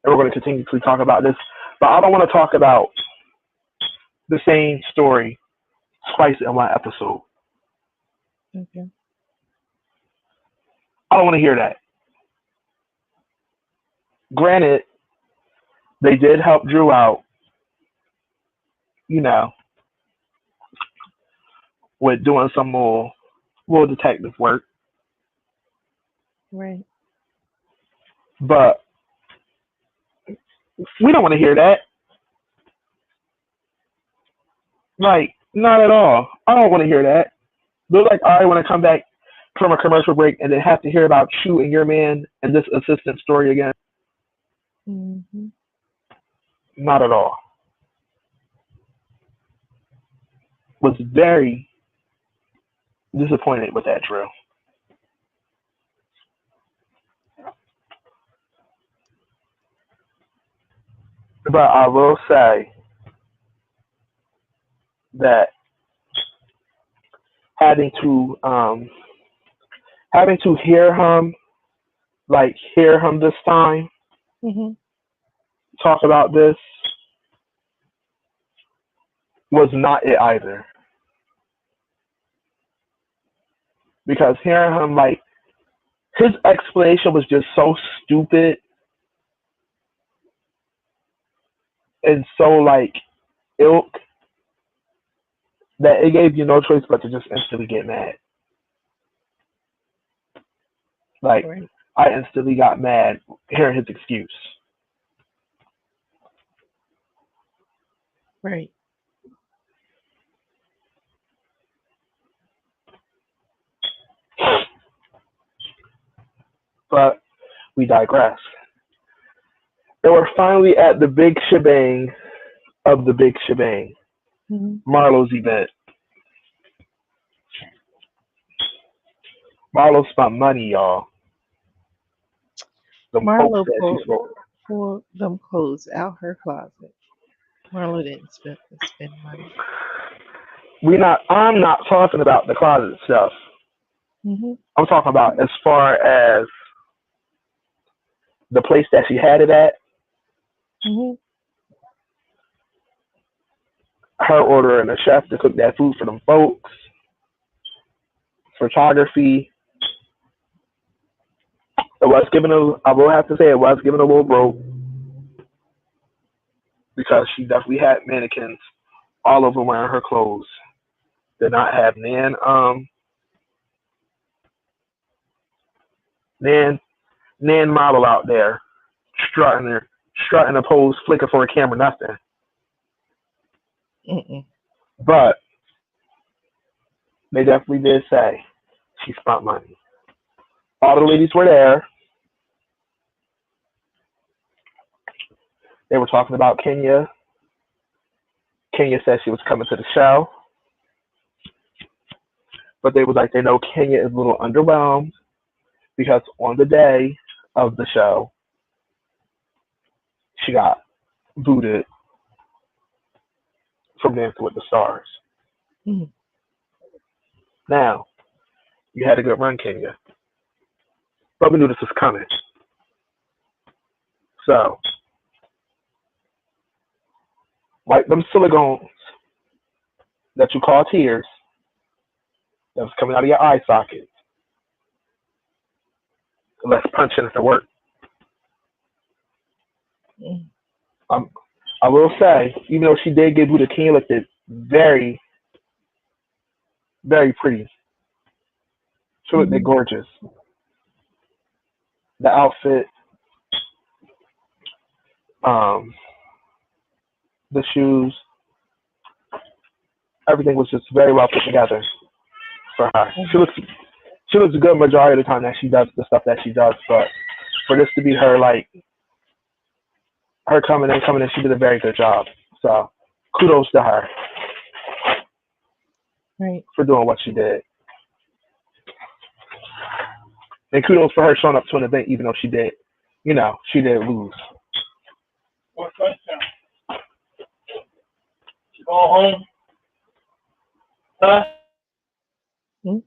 and we're going to continue to talk about this, but I don't want to talk about the same story twice in one episode. Okay. I don't want to hear that. Granted, they did help Drew out, you know, with doing some more detective work, Right. but we don't want to hear that. Like, not at all. I don't want to hear that. They're like, I want to come back from a commercial break and then have to hear about you and your man and this assistant story again. Mhm. Not at all. Was very disappointed with that, Drew. But I will say that having to um having to hear him this time Mhm. talk about this was not it either. Because hearing him like his explanation was just so stupid and so like ilk that it gave you no choice but to just instantly get mad. Like Right. I instantly got mad hearing his excuse. Right. But we digress. And we're finally at the big shebang of the big shebang, Mhm. Marlo's event. Marlo spent money, y'all. The folks Marlo that she pulled spoke. them clothes out her closet. Marlo didn't spend money. I'm not talking about the closet stuff. Mhm. I'm talking about as far as the place that she had it at, Mhm. her ordering a chef to cook that food for them folks, photography. I will have to say it was given a little broke because she definitely had mannequins all over wearing her clothes. Did not have Nan Nan model out there strutting a pose, flicking for a camera, nothing. Mm-mm. But they definitely did say she spent money. All the ladies were there. They were talking about Kenya. Kenya said she was coming to the show, but they was like they know Kenya is a little underwhelmed because on the day of the show she got booted from Dancing with the Stars. Mhm. Now you had a good run, Kenya, but we knew this was coming. So like them silicones that you call tears that was coming out of your eye socket. Let's punch it to work. Mhm. Um, I will say, even though she did get booted, Kenya looked very, very pretty. She looked Mhm. gorgeous. The outfit, um, the shoes, Everything was just very well put together for her. Mhm. She looks good majority of the time that she does the stuff that she does, but for this to be her like her coming in, she did a very good job. So kudos to her Right. for doing what she did. And kudos for her showing up to an event even though she did lose. What touchdown? She go home? Huh? Mhm.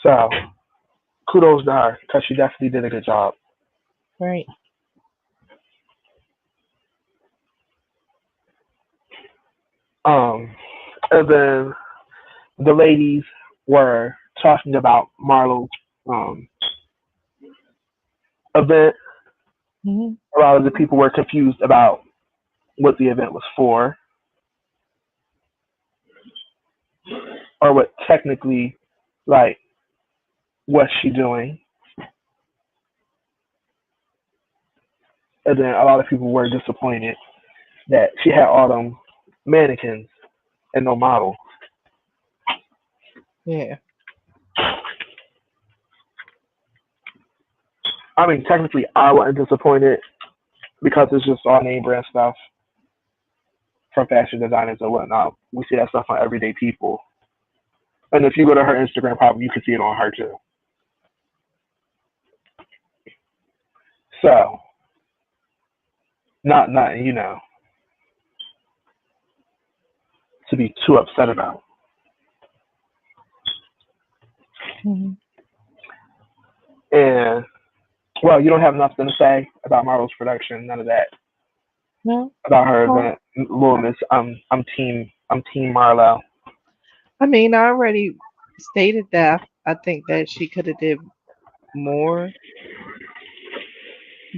So kudos to her because she definitely did a good job. Right. Um, and then the ladies were talking about Marlo's um, event. Mhm. A lot of the people were confused about what the event was for, or what technically, like, was she doing. And then a lot of people were disappointed that she had all them mannequins and no model. Yeah. I mean, technically, I wasn't disappointed because it's just all name brand stuff from fashion designers and whatnot. We see that stuff on everyday people. And if you go to her Instagram, probably you can see it on her too. So, not nothing, to be too upset about. Mhm. And well, you don't have nothing to say about Marvel's production, none of that No. about her Well, event. Little Miss, I'm team Marlo. I mean, I already stated that I think that she could have did more,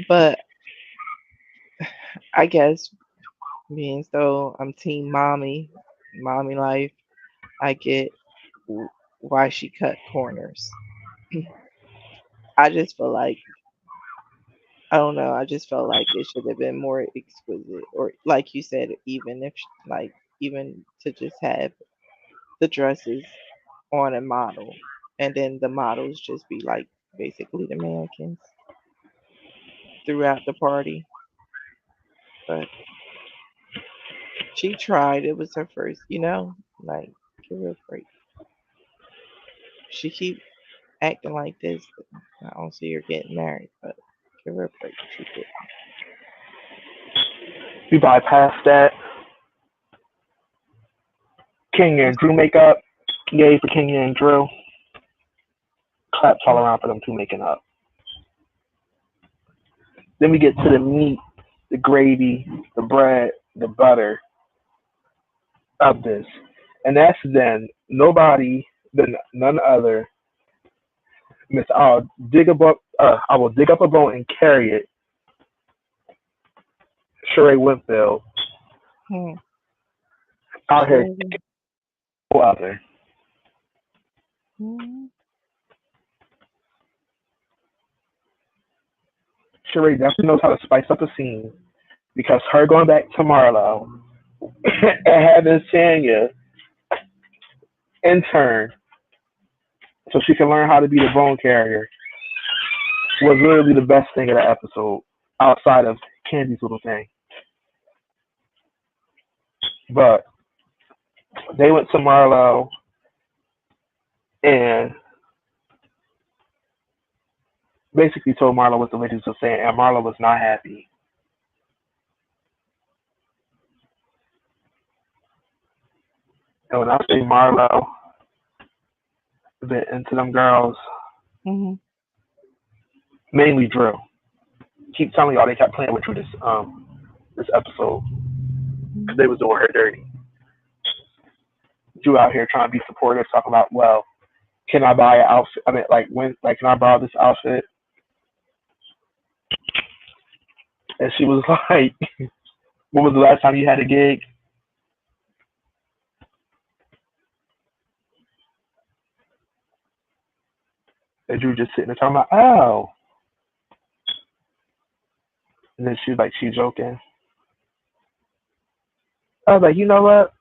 but I guess being so I'm team mommy life, I get why she cut corners. I just feel like I don't know. I just felt like it should have been more exquisite, or like you said, even if like even to just have the dresses on a model, and then the models just be like basically the mannequins throughout the party. But she tried. It was her first, like give her a break. She keep acting like this. I don't see her getting married, but give her a break. She could. We bypassed that. Kenya and Drew makeup. Yay for Kenya and Drew. Claps all around for them two making up. Then we get to the meat, the gravy, the bread, the butter of this. And that's then nobody than none other Miss I will dig up a bone and carry it. Sheree Winfield Hmm. out here Sure. other. Hmm. Sheree definitely knows how to spice up a scene because her going back to Marlo and having Tanya intern so she can learn how to be the bone carrier was literally the best thing of the episode outside of Candy's little thing. But they went to Marlo and basically told Marlo what the ladies were saying, and Marlo was not happy. And when I say Marlo, bit into them girls, Hmm. mainly Drew. Keep telling y'all they kept playing with Drew this episode because they was doing her dirty. Drew out here trying to be supportive, talking about, well, can I buy an outfit? I mean, can I borrow this outfit? And she was like, when was the last time you had a gig? And Drew just sitting there talking about, oh, And then she's like, she's joking. I was like, you know what?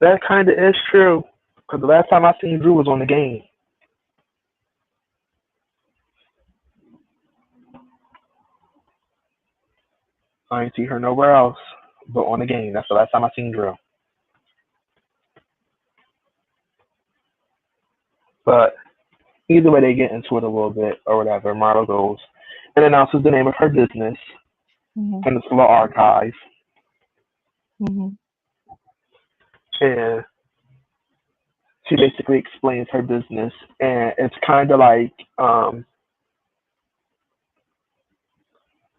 That kind of is true. Because the last time I seen Drew was on the game. I ain't see her nowhere else but on the game. That's the last time I seen Drew. But either way, they get into it a little bit or whatever. Marlo goes and announces the name of her business Mm-hmm. in the little archive. Mm-hmm. And she basically explains her business. And it's kind of like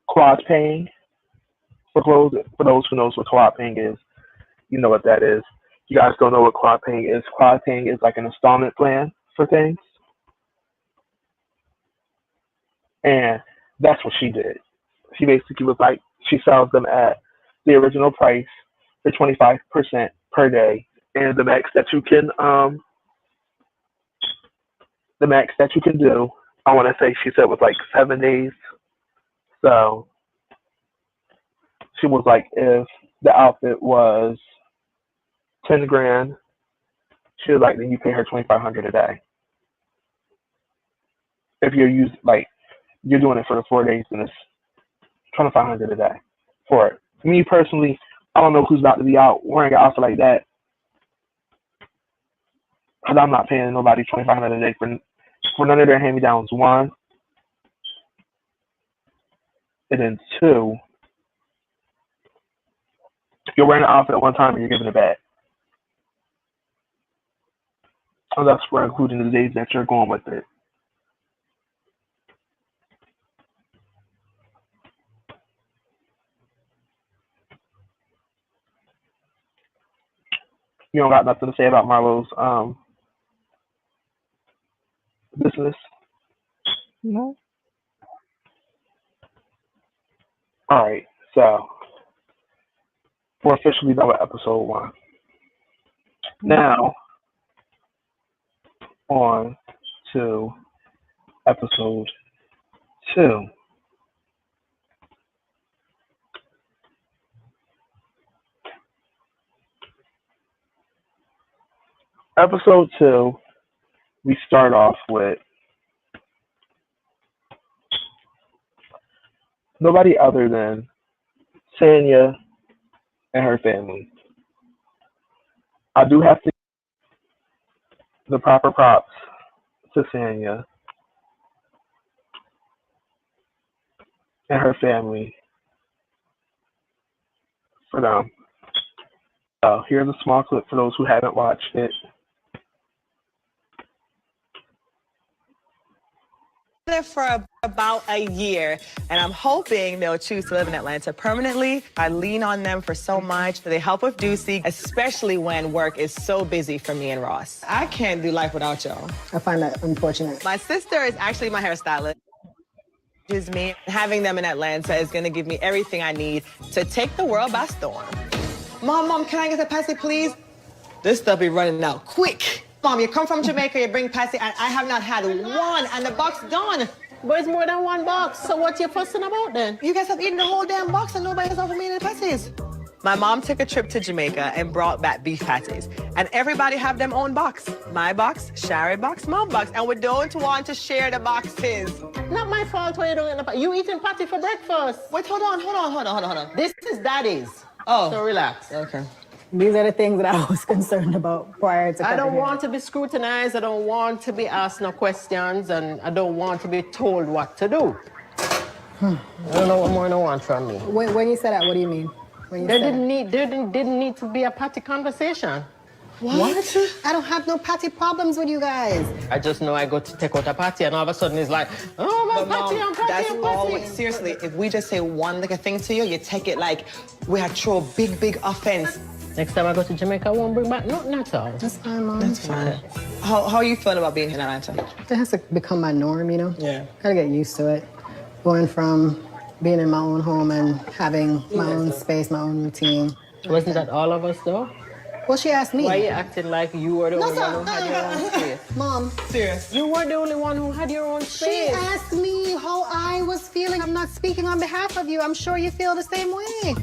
quad paying for clothes. For those who knows what quad paying is, you know what that is. You guys don't know what quad paying is. Quad paying is like an installment plan for things. And that's what she did. She basically was like, she sells them at the original price for 25% per day. And the max that you can do, I want to say she said was like 7 days. So she was like, if the outfit was 10 grand, she was like, then you pay her 2,500 a day. If you're doing it for the 4 days, then it's 2,500 a day for it. Me personally, I don't know who's about to be out wearing an outfit like that, because I'm not paying nobody 2,500 a day for none of their hand me downs. One, and then two, you're wearing an outfit one time and you're giving it back. And that's for including the days that you're going with it. You don't got nothing to say about Marlo's business? No. All right, so we're officially done with episode 1. Now, on to episode 2. Episode 2, we start off with nobody other than Sanya and her family. I do have to give the proper props to Sanya and her family for them. So here's a small clip for those who haven't watched it. For about a year, and I'm hoping they'll choose to live in Atlanta permanently. I lean on them for so much. They help with Ducey, especially when work is so busy for me and Ross. I can't do life without y'all. I find that unfortunate. My sister is actually my hairstylist. Is me. Having them in Atlanta is gonna give me everything I need to take the world by storm. Mom, can I get a passy, please? This stuff be running out quick. Mom, you come from Jamaica, you bring passy, and I have not had one, and the box done. But it's more than one box, so what you fussing about then? You guys have eaten the whole damn box and nobody has offered me any pasties. My mom took a trip to Jamaica and brought back beef patties. And everybody have their own box. My box, Shari box, mom box. And we don't want to share the boxes. Not my fault why you don't get the You eating patty for breakfast. Wait, hold on. This is Daddy's. Oh. So relax. Okay. These are the things that I was concerned about prior to I don't want to be scrutinized. I don't want to be asked no questions, and I don't want to be told what to do. I don't know what more you want from me. When you say that, what do you mean? There didn't need to be a patty conversation. What? I don't have no patty problems with you guys. I just know I go to take out a patty, and all of a sudden it's like, oh, my patty, I'm patty, That's I'm all. patty. Seriously, if we just say one little thing to you, you take it like we had throw a big offense. Next time I go to Jamaica, I won't bring back nothing at all. That's fine, Mom. That's fine. How are you feeling about being in Atlanta? It has to become my norm, you know? Yeah. Gotta get used to it. Going from being in my own home and having my own space, my own routine. Wasn't that all of us, though? Well, she asked me. Why are you acting like you were the No, only one sir. who had your own space? Mom. Serious? You were the only one who had your own She space. asked me how I was feeling. I'm not speaking on behalf of you. I'm sure you feel the same way.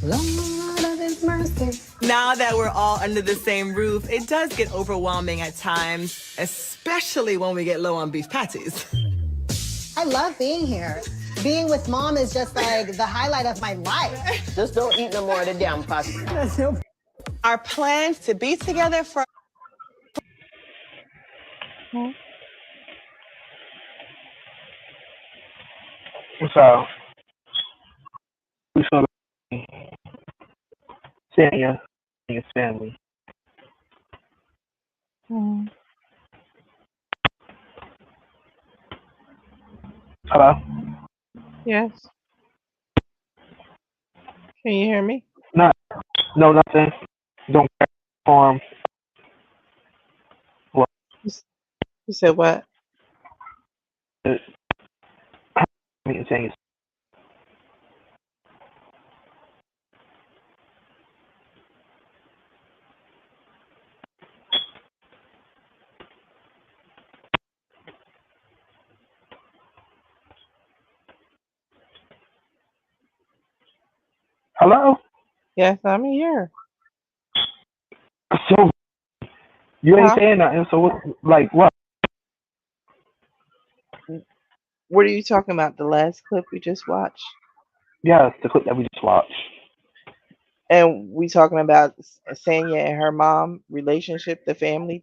Lord of His mercy. Now that we're all under the same roof, it does get overwhelming at times, especially when we get low on beef patties. I love being here. Being with Mom is just like the highlight of my life. Just don't eat no more of the damn pasta. Our plans to be together for So we feel like Sanya and his family. Hello? Yes. Can you hear me? No, nothing. Don't harm. What? You said what? Me saying hello? Yes, I'm here. So you ain't Huh? saying nothing. So what? Like what? What are you talking about? The last clip we just watched? Yeah, it's the clip that we just watched. And we talking about Sanya and her mom relationship, the family.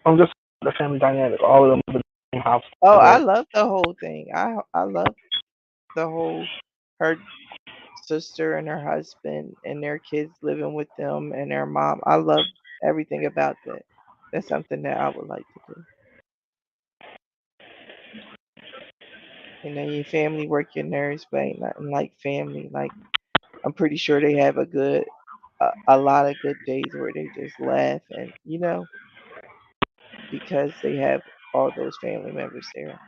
I'm just the family dynamic. All of them live in the same house Oh, I together. love the whole thing. I love the whole her sister and her husband and their kids living with them and their mom. I love everything about that. That's something that I would like to do. You know, your family work your nerves, but ain't nothing like family. Like I'm pretty sure they have a lot of good days where they just laugh and because they have all those family members there.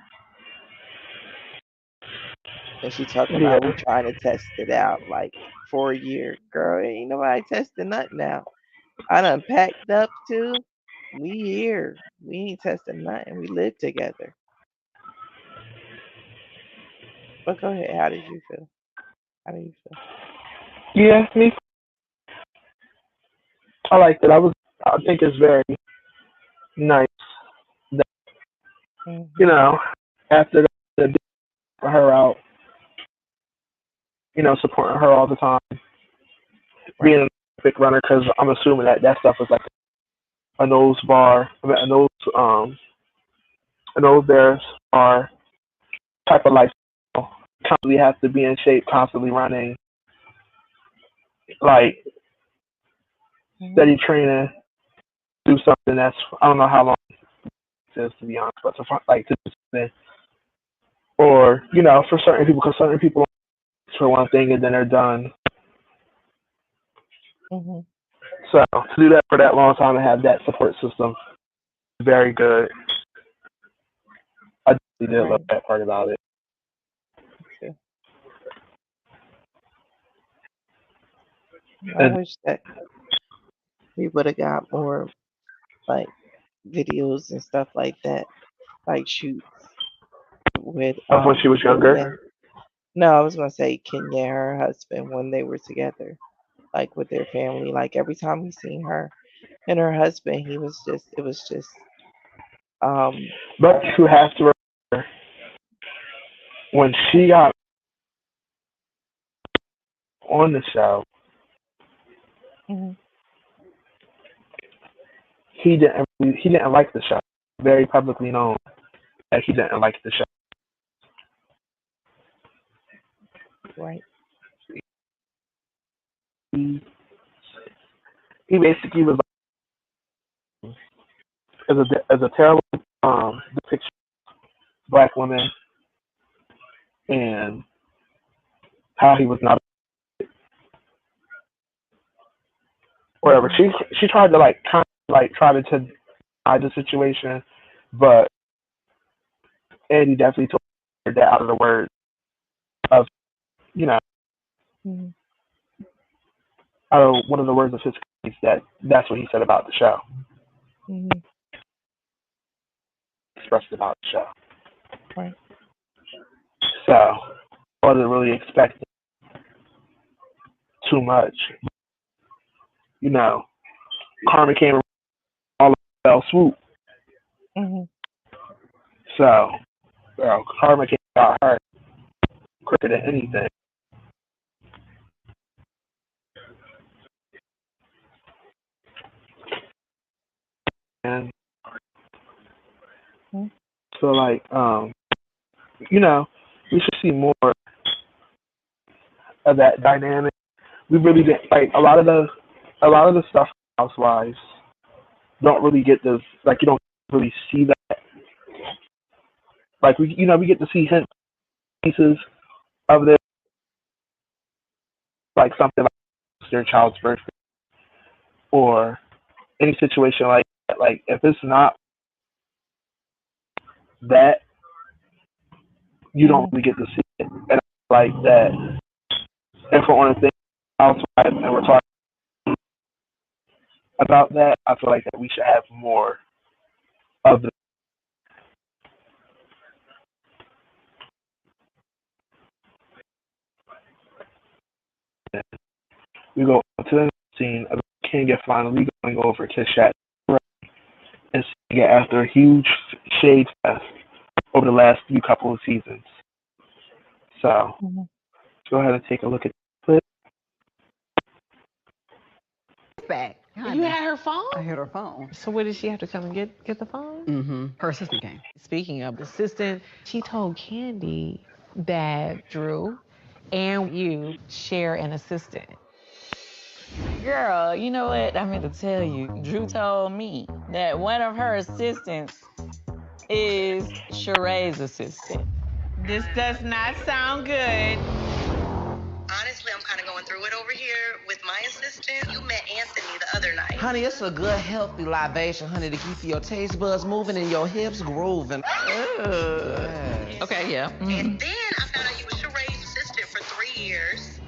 And she talking Yeah. about we trying to test it out like for a year. Girl, ain't nobody testing nothing now. I done packed up too. We here. We ain't testing nothing. We live together. But go ahead. How did you feel? How do you feel? Yeah, me. I like it. I think it's very nice that Hmm. after the for her out, supporting her all the time, being Right. an Olympic runner. Because I'm assuming that stuff is like a nose bar, I mean, a nose bears bar type of lifestyle. Constantly have to be in shape, constantly running, like Hmm. steady training, do something that's I don't know how long it is to be honest, but like to do something, or for certain people, because certain people for one thing and then they're done. Hmm. So to do that for that long time and have that support system, very good. I definitely did love Right. that part about it. Too. I And wish that we would have got more like videos and stuff like that, like shoots with of when she was Kenya. younger. No, I was gonna say Kenya and her husband when they were together, like with their family. Like every time we seen her and her husband, it was just um But you have to remember when she got on the show, mhm, he didn't like the show. Very publicly known that he didn't like the show. right. He, he basically was like, as a terrible depiction of black women and how he was not whatever. Hmm. She tried to like kind of like try to hide the situation, but Eddie definitely told her that out of the words of you know Hmm. one of the words of his is that's what he said about the show. Mm-hmm. Expressed about the show. Right. So I wasn't really expecting too much. You know, karma came all fell swoop. Mm-hmm. So karma came about her quicker than anything. And Mm-hmm. so like you know, we should see more of that dynamic. We really didn't like a lot of the stuff housewives don't really get this like you don't really see that. Like we we get to see hint pieces of this like something like their child's birthday or any situation like that. Like if it's not that you don't really get to see it. And like that if we're on a thing housewives and we're talking about that, I feel like that we should have more of the we go to the scene of King and finally going over to Shat and seeing it after a huge shade fest over the last few couple of seasons. So Mm-hmm. let's go ahead and take a look at the clip. Back. You had her phone? I hit her phone. So where did she have to come and get the phone? Mm-hmm. Her assistant came. Speaking of the assistant, she told Candy that Drew and you share an assistant. Girl, you know what? I meant to tell you. Drew told me that one of her assistants is Sheree's assistant. This does not sound good. Honestly, I'm kind of going through it over here with my assistant. You met Anthony the other night. Honey, it's a good, healthy libation, honey, to keep your taste buds moving and your hips grooving. Yes. Okay, yeah. And then I found out you were Sheree's assistant for 3 years.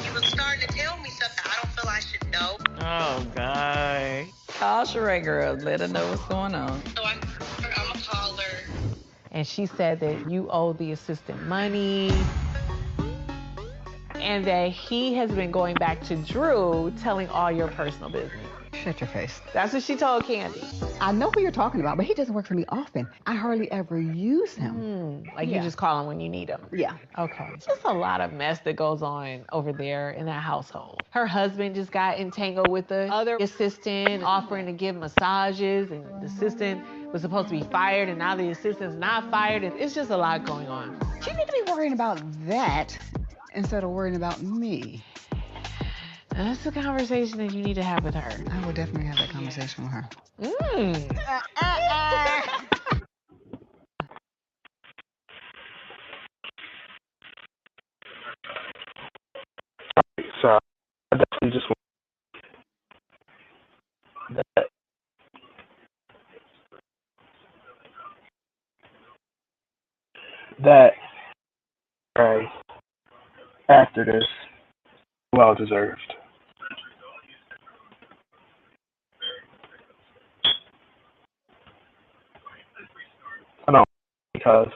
You was starting to tell me something I don't feel I should know. Oh, God. Call Sheree, girl. Let her know what's going on. So I'm gonna call her. And she said that you owe the assistant money and that he has been going back to Drew telling all your personal business. Shut your face. That's what she told Candy. I know who you're talking about, but he doesn't work for me often. I hardly ever use him. Like you just call him when you need him. Yeah. Okay. Just a lot of mess that goes on over there in that household. Her husband just got entangled with the other assistant, offering to give massages, and the assistant was supposed to be fired, and now the assistant's not fired. And it's just a lot going on. She need to be worrying about that instead of worrying about me. That's a conversation that you need to have with her. I will definitely have that conversation with her. So I definitely just want that right after this well deserved. I don't because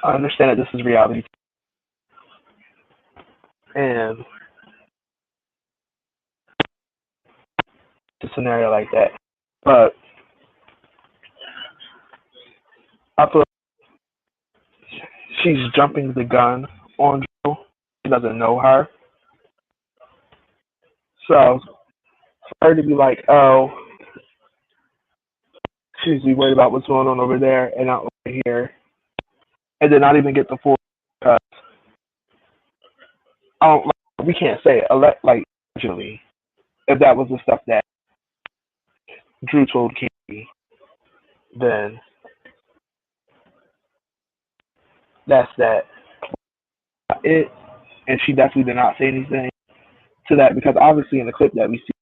I understand that this is reality and a scenario like that. But I feel she's jumping the gun on Drew. She doesn't know her. So for her to be like, oh, she's worried about what's going on over there and not over here, and then not even get the full because I don't we can't say it like originally if that was the stuff that Drew told Candy, then that's that it, and she definitely did not say anything to that because obviously in the clip that we see,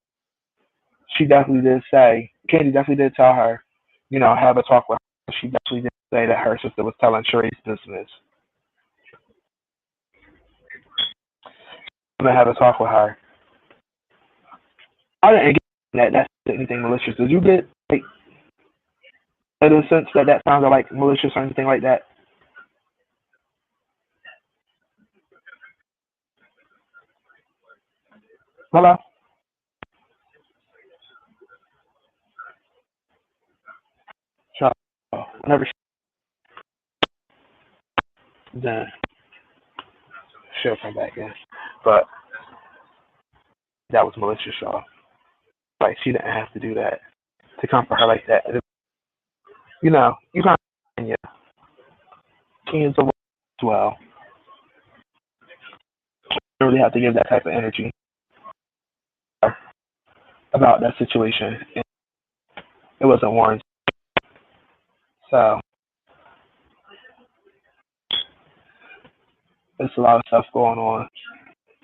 she definitely did say Candy definitely did tell her, have a talk with her. She definitely did say that her sister was telling Sheree's business. I'm gonna have a talk with her. I didn't get that's anything malicious. Did you get like in a sense that sounded like malicious or anything like that? Hello. So whenever then she'll come back in, but that was malicious, y'all. Like she didn't have to do that to come for her like that. You know, you kind of Kenya's a as well. You don't really have to give that type of energy about that situation. It wasn't warranted. So there's a lot of stuff going on.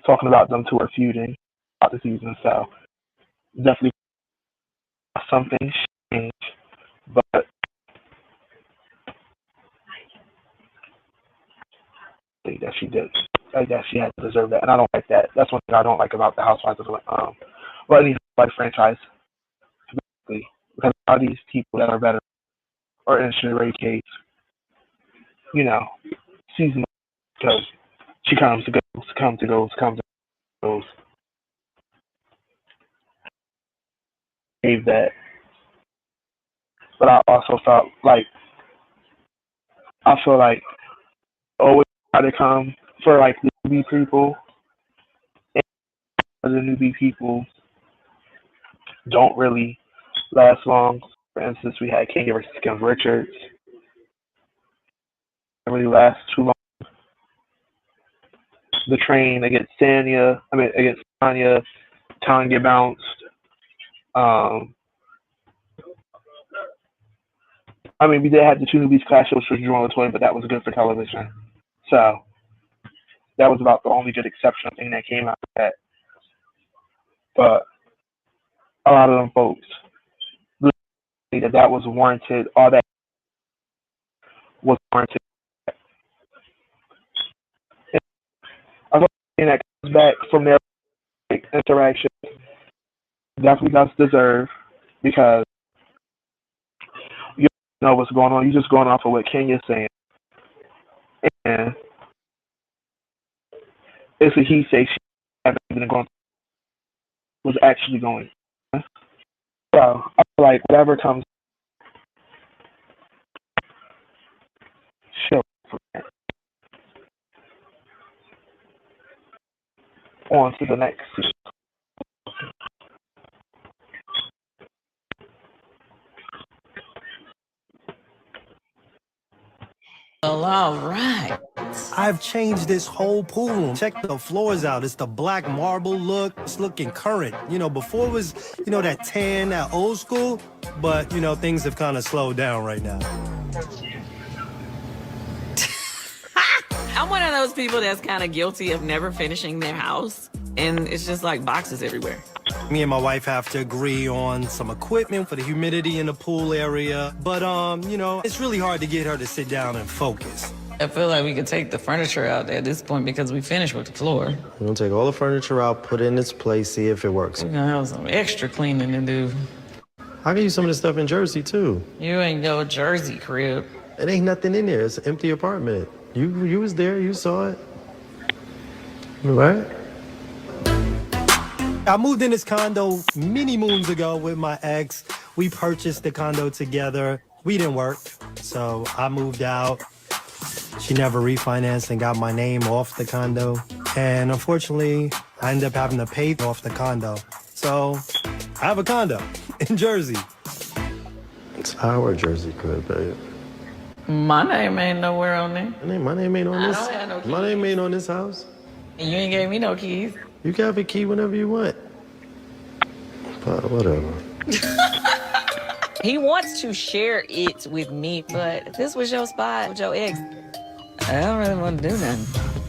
Talking about them two are feuding about the season. So definitely something changed. But I think that she did. I guess she had to deserve that. And I don't like that. That's one thing I don't like about the Housewives of any franchise. Basically. Because a lot of these people that are better or in Sherry case, you know, season because she comes to goes, comes to goes, comes to goes. Gave that. But I also felt like I feel like always try to come for like newbie people, and the newbie people don't really last long. For instance, we had Kenya versus Kim Richards. It really lasts too long. The train against Tanya, Tanya bounced. We did have the two newbies clash, which was Drew on the Toy, but that was good for television. So that was about the only good exceptional thing that came out of that. But a lot of them folks really that was warranted. All that was warranted. And I think that comes back from their interaction. Definitely does deserve because you know what's going on. You're just going off of what Kenya's saying. And it's a he say she haven't even gone was actually going. So I feel like whatever comes she'll on to the next season. Well, all right. I've changed this whole pool room. Check the floors out. It's the black marble look. It's looking current. Before it was, that tan, that old school. But, things have kind of slowed down right now. I'm one of those people that's kind of guilty of never finishing their house. And it's just like boxes everywhere. Me and my wife have to agree on some equipment for the humidity in the pool area. But, it's really hard to get her to sit down and focus. I feel like we could take the furniture out at this point because we finished with the floor. We're gonna take all the furniture out, put it in its place, see if it works. We're gonna have some extra cleaning to do. I'll give you some of this stuff in Jersey, too. You ain't no Jersey crib. It ain't nothing in there. It's an empty apartment. You was there. You saw it. Right? I moved in this condo many moons ago with my ex. We purchased the condo together. We didn't work, so I moved out. She never refinanced and got my name off the condo. And unfortunately, I ended up having to pay off the condo. So I have a condo in Jersey. It's our Jersey crib, babe. My name ain't nowhere on there. My name ain't on this. I don't have no keys. My name ain't on this house. And you ain't gave me no keys. You can have a key whenever you want. But whatever. He wants to share it with me, but if this was your spot with your ex, I don't really want to do nothing.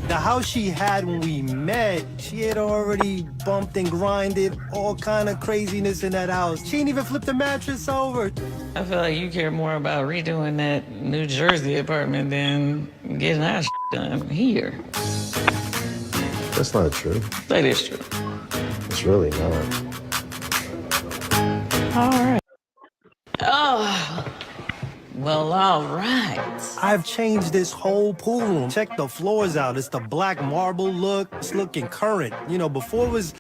The house she had when we met, she had already bumped and grinded all kind of craziness in that house. She didn't even flip the mattress over. I feel like you care more about redoing that New Jersey apartment than getting our done here. That's not true. That is true. It's really not. All right. Oh, well, all right. I've changed this whole pool room. Check the floors out. It's the black marble look. It's looking current. You know, before it was...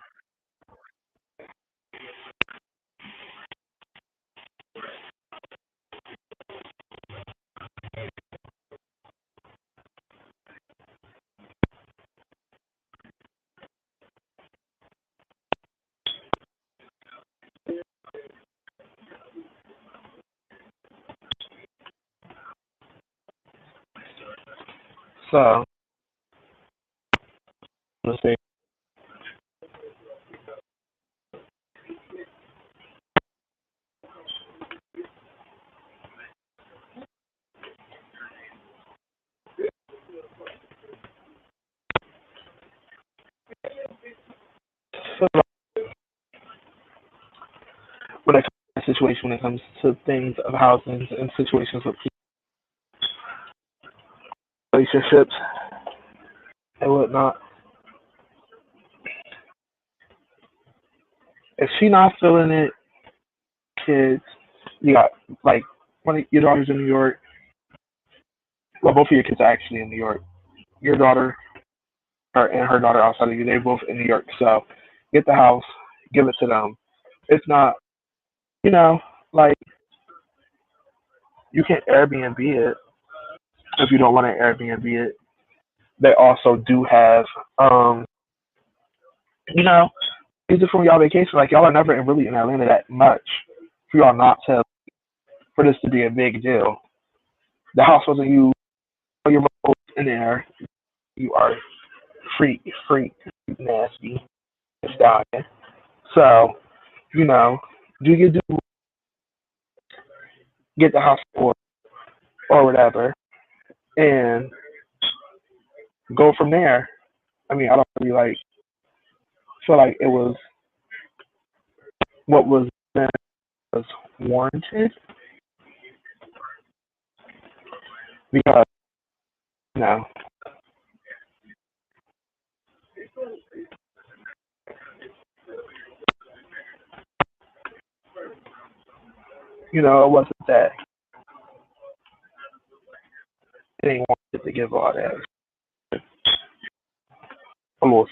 So, let's see. When it comes to the situation, when it comes to things of housing and situations with relationships and whatnot, if she not feeling it, kids, you got like one of your daughters in New York. Well, both of your kids are actually in New York. Your daughter, and her daughter outside of you, they're both in New York. So get the house, give it to them. If not, you know, like you can Airbnb it if you don't want to Airbnb it. They also do have, you know, use it for y'all vacation. Like y'all are never really in Atlanta that much for y'all not to for this to be a big deal. The house wasn't you, your mom in there. You are freak, nasty, stallion. So, you know, do you do get the house or whatever, and go from there. I mean, I don't really like feel like it was what was done was warranted because no. You know, it wasn't that they didn't want it to give all that a little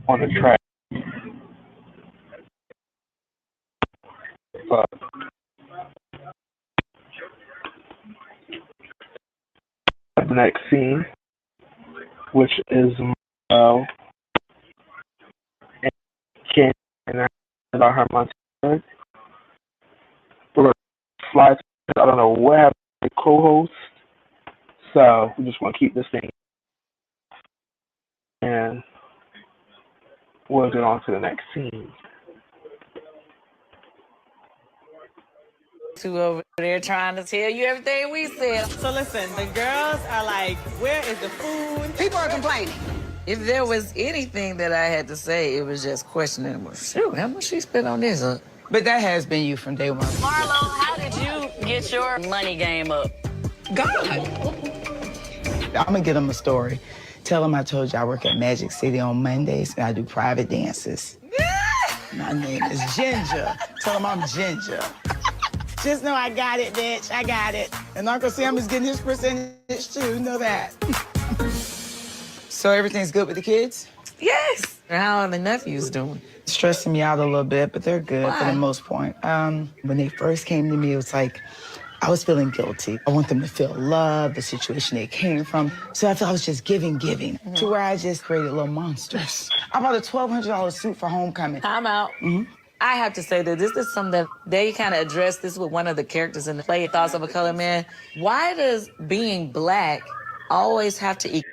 on the track. But the next scene, which is and Ken and about her months. We're gonna fly. I don't know what happened to the co-host, so we just want to keep this thing, and we'll get on to the next scene. Two over there trying to tell you everything we said. So listen, the girls are like, where is the food? People are complaining. If there was anything that I had to say, it was just questioning, well, shoot, how much she spent on this? But that has been you from day one. Marlo, how did you get your money game up? God. I'm gonna get them a story. Tell them I told you I work at Magic City on Mondays and I do private dances. My name is Ginger. Tell them I'm Ginger. Just know I got it, bitch. I got it. And Uncle Sam is getting his percentage too. Know that. So everything's good with the kids? Yes. How are the nephews doing? Stressing me out a little bit, but they're good for the most part. When they first came to me, it was like, I was feeling guilty. I want them to feel love, the situation they came from. So I felt I was just giving, to where I just created little monsters. I bought a $1,200 suit for homecoming. Time out. I have to say that this is something that they kind of addressed this with one of the characters in the play, Thoughts of a Colored Man. Why does being black always have to equal?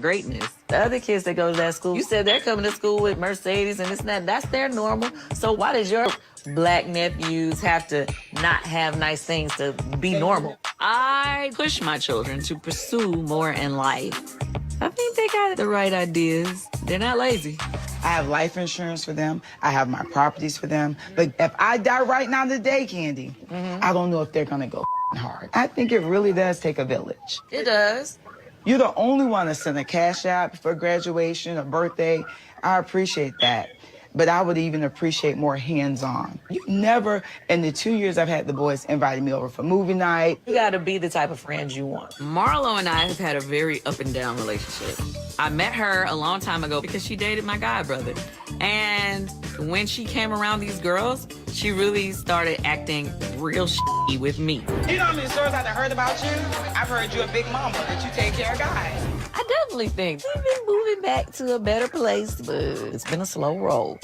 Greatness. The other kids that go to that school, you said they're coming to school with Mercedes and this and that. That's their normal. So why does your black nephews have to not have nice things to be normal? I push my children to pursue more in life. I think they got the right ideas. They're not lazy. I have life insurance for them. I have my properties for them. But if I die right now today, Candy, I don't know if they're gonna go hard. I think it really does take a village. It does. You're the only one that sent a cash out for graduation or birthday. I appreciate that. But I would even appreciate more hands-on. You never, in the 2 years I've had the boys, invited me over for movie night. You gotta be the type of friends you want. Marlo and I have had a very up and down relationship. I met her a long time ago because she dated my god brother. And when she came around these girls, she really started acting real shitty with me. You know how many stories I've heard about you? I've heard you're a big mama, that you take care of guys. I definitely think we've been moving back to a better place, but it's been a slow roll.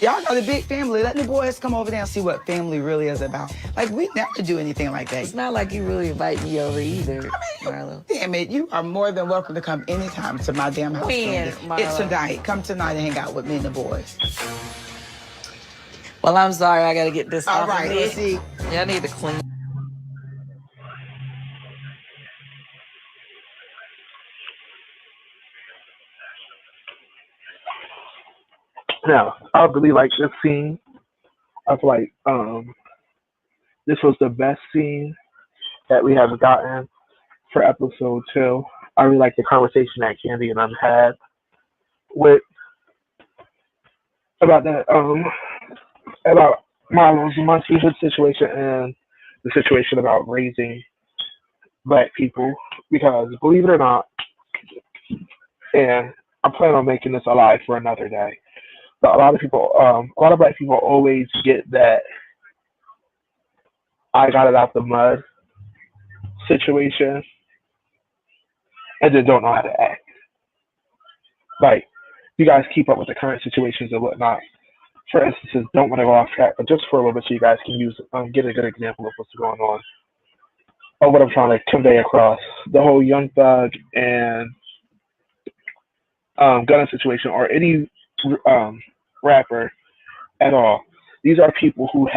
Y'all got a big family. Let the boys come over there and see what family really is about. Like, we never do anything like that. It's not like you really invite me over either, Marlo. Damn it, you are more than welcome to come anytime to my damn house. When, Marlo? It's tonight. Come tonight and hang out with me and the boys. Well, I'm sorry, I gotta get this All off right, of me. let's see. Yeah, I need to clean. Now, I really like this scene. I feel like this was the best scene that we have gotten for episode 2. I really like the conversation that Candy and I had with about that about Marlo's Montez's situation and the situation about raising black people, because believe it or not, and I plan on making this alive for another day. But a lot of black people always get that I got it out the mud situation and then don't know how to act. Like, you guys keep up with the current situations and whatnot. For instance, don't want to go off track, but just for a little bit so you guys can use get a good example of what's going on or what I'm trying to convey across. The whole Young Thug and Gunna situation, or any rapper at all. These are people who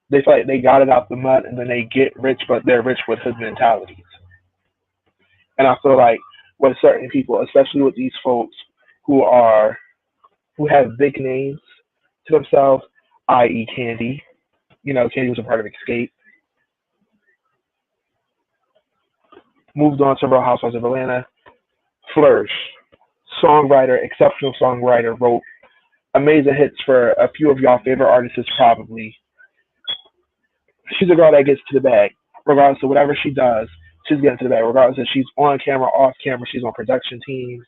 they feel like they got it out the mud and then they get rich, but they're rich with hood mentalities. And I feel like with certain people, especially with these folks who have big names to themselves, i.e. Candy. You know, Candy was a part of Escape. Moved on to Real Housewives of Atlanta. Flourished. Songwriter, exceptional songwriter, wrote amazing hits for a few of y'all favorite artists probably. She's a girl that gets to the bag. Regardless of whatever she does, she's getting to the bag. Regardless if she's on camera, off camera, she's on production teams.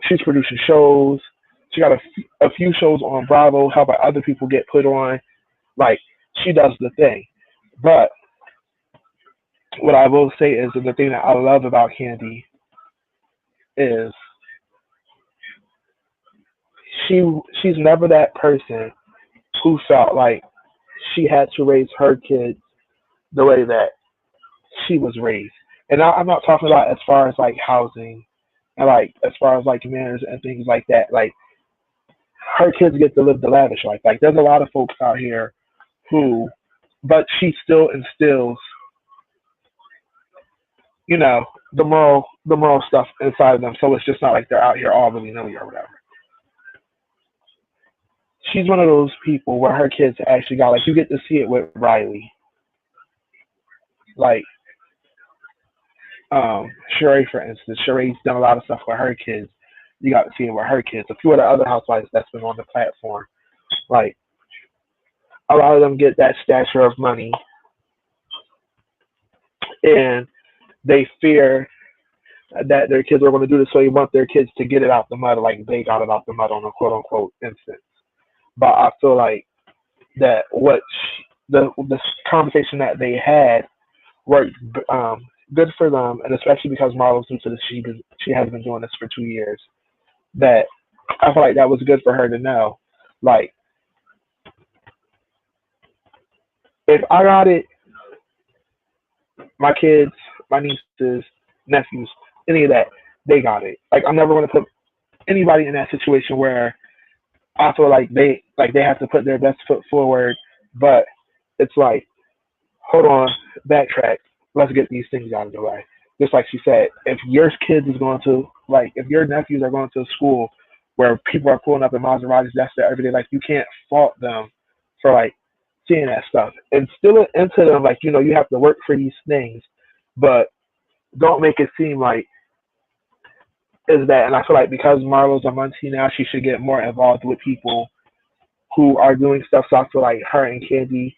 She's producing shows. She got a few shows on Bravo, helping other people get put on. Like, she does the thing. But what I will say is that the thing that I love about Candy is she's never that person who felt like she had to raise her kids the way that she was raised. And I'm not talking about as far as like housing and like as far as like manners and things like that. Like, her kids get to live the lavish life. Like, there's a lot of folks out here but she still instills, you know, the moral stuff inside of them. So it's just not like they're out here all willy-nilly or whatever. She's one of those people where her kids actually got, like, you get to see it with Riley. Like, Sheree, for instance. Sheree's done a lot of stuff with her kids. You got to see it with her kids. A few of the other housewives that's been on the platform. Like, a lot of them get that stature of money. And they fear that their kids are going to do this, so they want their kids to get it out the mud like they got it out the mud on a quote-unquote instance. But I feel like that the conversation that they had worked good for them, and especially because Marlo's new to this, she has been doing this for 2 years. That I feel like that was good for her to know. Like, if I got it, my kids, my nieces, nephews, any of that, they got it. Like, I'm never going to put anybody in that situation where I feel like they have to put their best foot forward, but it's like, hold on, backtrack, let's get these things out of the way. just like she said, if your kids is going to like if your nephews are going to a school where people are pulling up in Maseratis, that's their everyday life. You can't fault them for like seeing that stuff. Instill it into them like you have to work for these things, but don't make it seem like is that. And I feel like because Marlo's a Muncie now, she should get more involved with people who are doing stuff. So I feel like her and Candy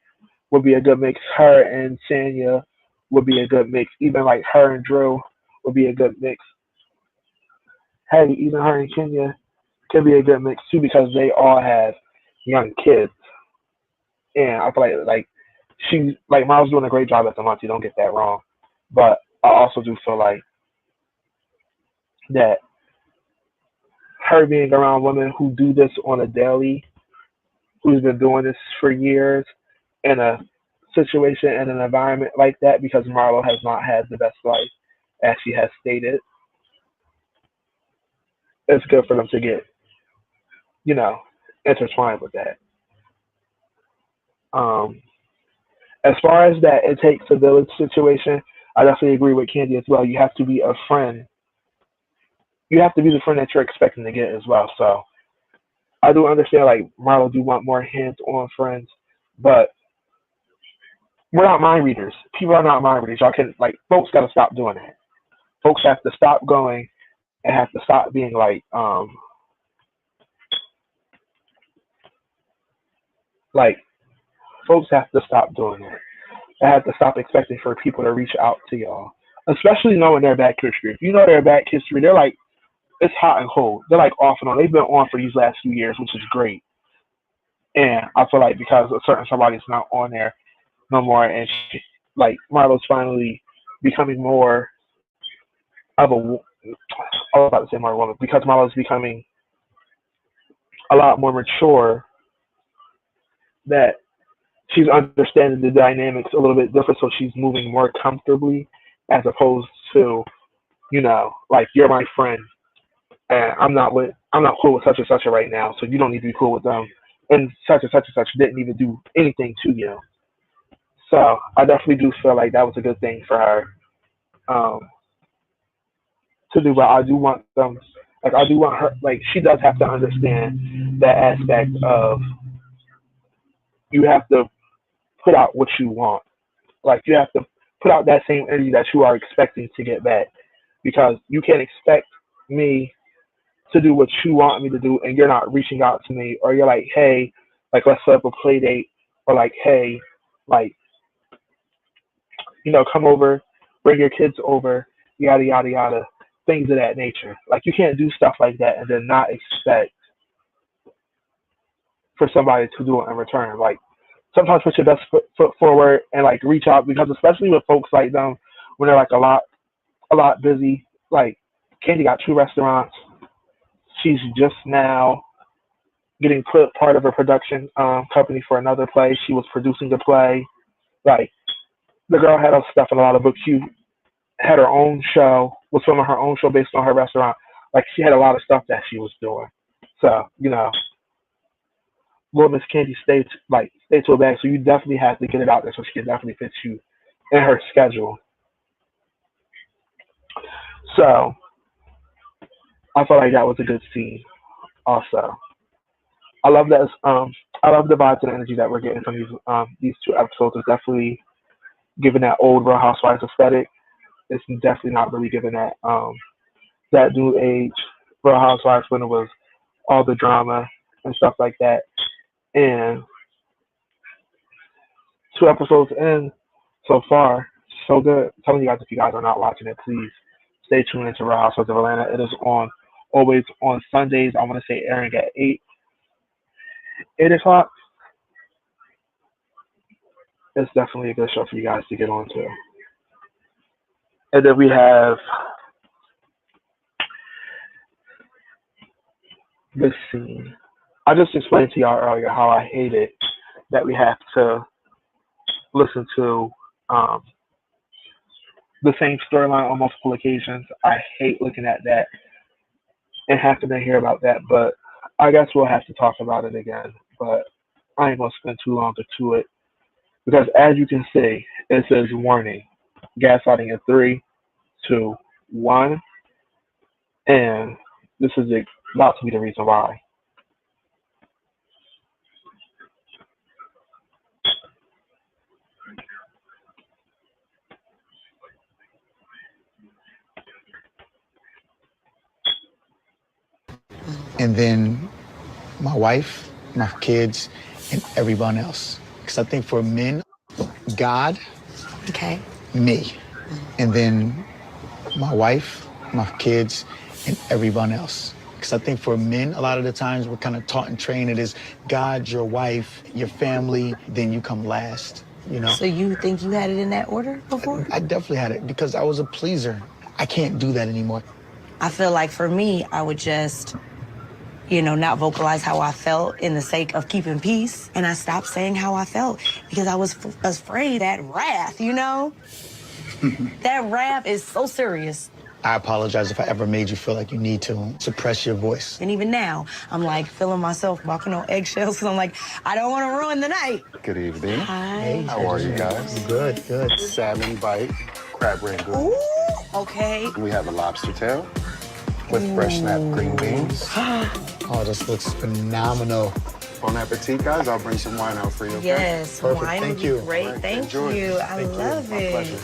would be a good mix. Her and Sanya would be a good mix. Even like her and Drew would be a good mix. Hey, even her and Kenya could be a good mix too because they all have young kids. And I feel like she like Miles doing a great job at the Monty. Don't get that wrong, but I also do feel like that her being around women who do this on a daily, who's been doing this for years, in a situation and an environment like that, because Marlo has not had the best life, as she has stated. It's good for them to get, you know, intertwined with that. Um, as far as that, it takes a village situation. I definitely agree with Candy as well. You have to be a friend. You have to be the friend that you're expecting to get as well. So I do understand, like Marlo do want more hands-on friends, but we're not mind readers. People are not mind readers. Y'all can like folks got to stop doing that. Folks have to stop going and have to stop being like folks have to stop doing that. They have to stop expecting for people to reach out to y'all, especially knowing their back history. If you know their back history, they're like it's hot and cold. They're like off and on. They've been on for these last few years, which is great. And I feel like because a certain somebody's not on there no more, and like Marlo's finally becoming more of a. I was about to say more woman because Marlo's becoming a lot more mature. That she's understanding the dynamics a little bit different, so she's moving more comfortably, as opposed to like you're my friend, and I'm not cool with such and such right now, so you don't need to be cool with them. And such didn't even do anything to you. So I definitely do feel like that was a good thing for her to do. But I do want them, like I do want her, like she does have to understand that aspect of you have to put out what you want. Like you have to put out that same energy that you are expecting to get back, because you can't expect me to do what you want me to do and you're not reaching out to me, or you're like, hey, like let's set up a play date, or like, hey, like come over, bring your kids over, yada yada yada, things of that nature. Like you can't do stuff like that and then not expect for somebody to do it in return. Like sometimes put your best foot forward and like reach out, because especially with folks like them when they're like a lot busy. Like Candy got 2 restaurants. She's just now getting put part of a production company for another play. She was producing the play. Like the girl had her stuff in a lot of books. She had her own show, was filming her own show based on her restaurant. Like she had a lot of stuff that she was doing. So Lil Miss Candy stay to her bag. So you definitely have to get it out there so she can definitely fit you in her schedule. So I felt like that was a good scene. Also, I love that. I love the vibes and energy that we're getting from these 2 episodes. It's definitely giving that old Real Housewives aesthetic. It's definitely not really giving that new age Real Housewives when it was all the drama and stuff like that. And 2 episodes in so far, so good. I'm telling you guys, if you guys are not watching it, please stay tuned into Real Housewives of Atlanta. It is always on Sundays. I want to say airing at 8 o'clock. It's definitely a good show for you guys to get on to. And then we have this scene. I just explained to y'all earlier how I hate it that we have to listen to the same storyline on multiple occasions. I hate looking at that and having to hear about that, but I guess we'll have to talk about it again. But I ain't gonna spend too long into it, because as you can see, it says warning, gaslighting in 3, 2, 1, and this is about to be the reason why. And then my wife, my kids, and everyone else. Because I think for men, God, Okay. me. And then my wife, my kids, and everyone else. Because I think for men, a lot of the times we're kind of taught and trained it is God, your wife, your family, then you come last, you know? So you think you had it in that order before? I definitely had it because I was a pleaser. I can't do that anymore. I feel like for me, I would just, not vocalize how I felt in the sake of keeping peace. And I stopped saying how I felt because I was afraid that wrath. That wrath is so serious. I apologize if I ever made you feel like you need to suppress your voice. And even now, I'm like feeling myself walking on eggshells because I'm like, I don't want to ruin the night. Good evening. Hi. How are you guys? Good, good. Salmon bite, crab rangoon. Ooh, okay. We have a lobster tail with fresh snap green beans. Oh, this looks phenomenal. Bon appetit, guys. I'll bring some wine out for you, okay? Yes, Perfect. wine Thank would you. be great. Right, Thank enjoy. you. I Thank you. love My it. pleasure.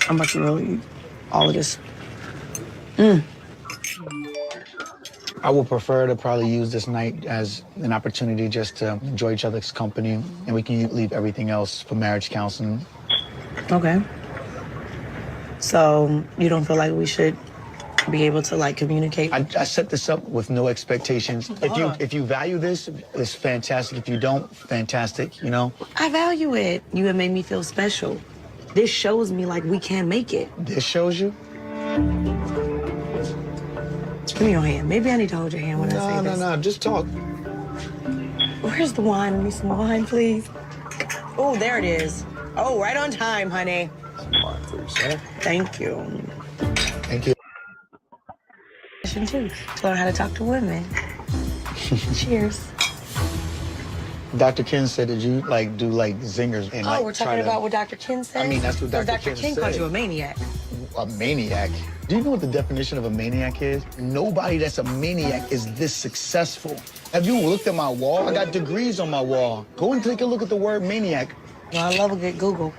I'm about to really eat all of this. I would prefer to probably use this night as an opportunity just to enjoy each other's company, and we can leave everything else for marriage counseling. Okay. So you don't feel like we should be able to communicate? I set this up with no expectations. If you value this, it's fantastic. If you don't, fantastic, you know? I value it. You have made me feel special. This shows me we can make it. This shows you? Give me your hand. Maybe I need to hold your hand when I say this. No, just talk. Where's the wine? I need some wine, please. Oh, there it is. Oh, right on time, honey. Wine for you, sir. Thank you. Thank you. Too, to learn how to talk to women. Cheers. Dr. Ken said that you do zingers and We're talking about what Dr. Ken said? I mean, that's what Dr. Dr. Ken Ken said. called you a maniac. A maniac? Do you know what the definition of a maniac is? Nobody that's a maniac is this successful. Have you looked at my wall? I got degrees on my wall. Go and take a look at the word maniac. Well, I love a good Google.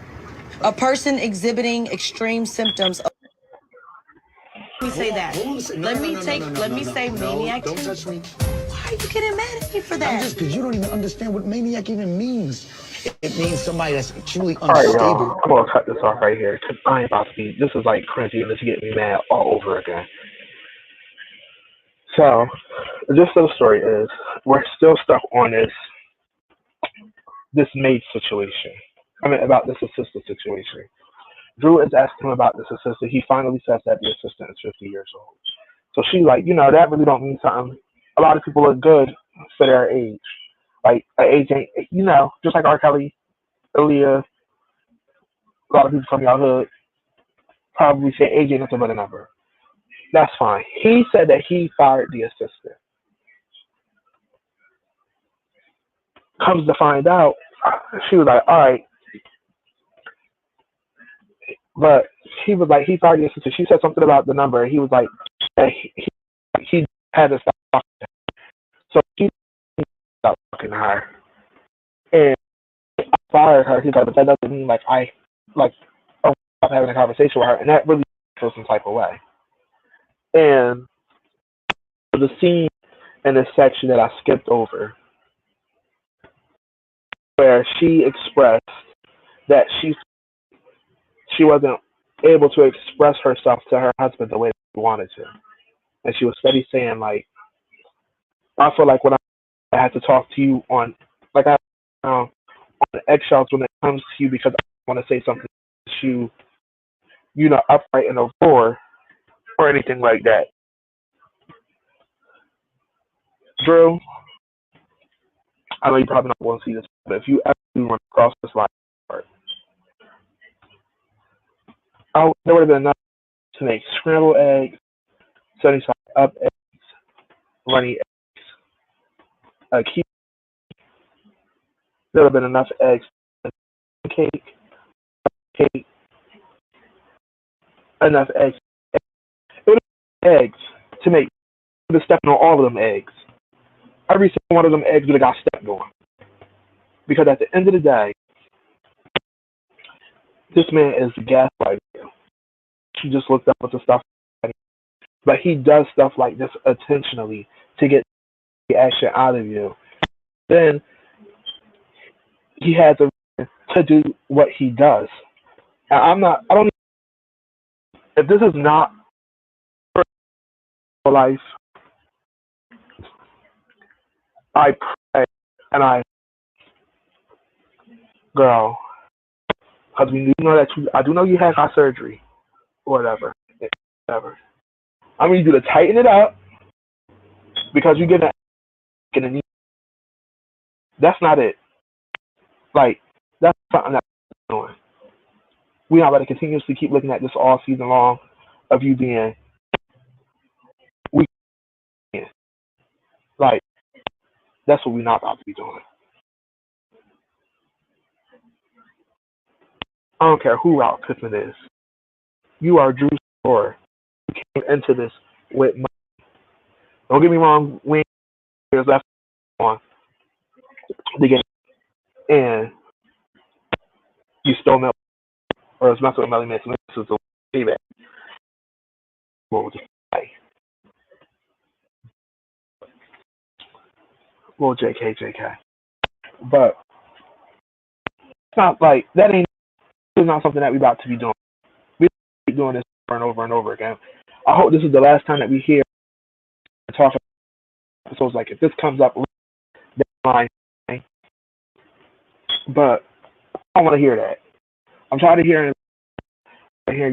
A person exhibiting extreme symptoms of... Let me say that. Let me say maniac. Don't touch me. Why are you getting mad at me for that? I'm just because you don't even understand what maniac even means. It means somebody that's truly All right, unstable. y'all. I'm gonna cut this off right here because I ain't about to be. This is like cringy and it's getting me mad all over again. So, the gist of the story is we're still stuck on this maid situation. I mean, about this assistant situation. Drew is asking him about this assistant. He finally says that the assistant is 50 years old. So she that really don't mean something. A lot of people look good for their age. Like, age ain't, just like R. Kelly, Aaliyah, a lot of people from y'all hood probably say age ain't nothing but a number. That's fine. He said that he fired the assistant. Comes to find out, she was like, all right. But he was like, he fired the assistant. She said something about the number. He was like, he had to stop talking to her. So he stopped talking to her. And I fired her. He's like, but that doesn't mean I stop having a conversation with her. And that really feels some type of way. And the scene in this section that I skipped over, where she expressed that she wasn't able to express herself to her husband the way she wanted to. And she was steady saying, I feel like when I have to talk to you on the eggshells when it comes to you because I want to say something to you, upright in a roar or anything like that. Drew, I know you probably not want to see this, but if you ever do run across this line, there would have been enough to make scrambled eggs, sunny side up eggs, runny eggs, a key. There would have been enough eggs, cake, enough eggs. It would have eggs to make the stepping on all of them eggs. Every single one of them eggs would have got stepped on. Because at the end of the day, this man is gaslighting you. She just looked up with the stuff, but he does stuff like this intentionally to get the action out of you. Then he has a reason to do what he does. And I don't, if this is not for life, I pray and girl, because we do know that I do know you had got surgery or whatever. I need you to tighten it up because you're gonna need. That's not it. Like that's something that we're doing. We're not going to continuously keep looking at this all season long of you being weak. Like that's what we're not about to be doing. I don't care who Ralph Pittman is. You are Drew Storer. You came into this with money. Don't get me wrong. We ain't left on the game, and you stole milk or was messing with Melly Mason. This is the payback. What would you say? Well, JK. But it's not like that. It's not something that we're about to be doing. We keep doing this over and over and over again. I hope this is the last time that we hear and talk about episodes like if this comes up, that's fine. But I don't want to hear that. I'm tired of hearing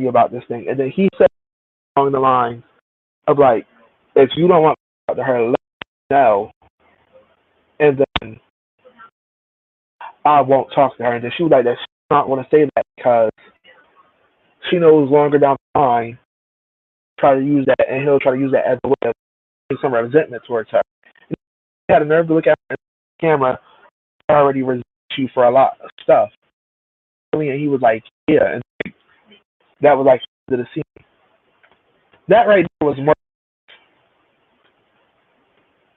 you about this thing. And then he said along the line of like, if you don't want to talk to her, let me know. And then I won't talk to her. And then she was like that. She's not want to say that because she knows longer down the line, try to use that, and he'll try to use that as a way of some resentment towards her. He had a nerve to look at her on camera, already resent you for a lot of stuff. And he was like, yeah, and that was like the scene. That right there was more.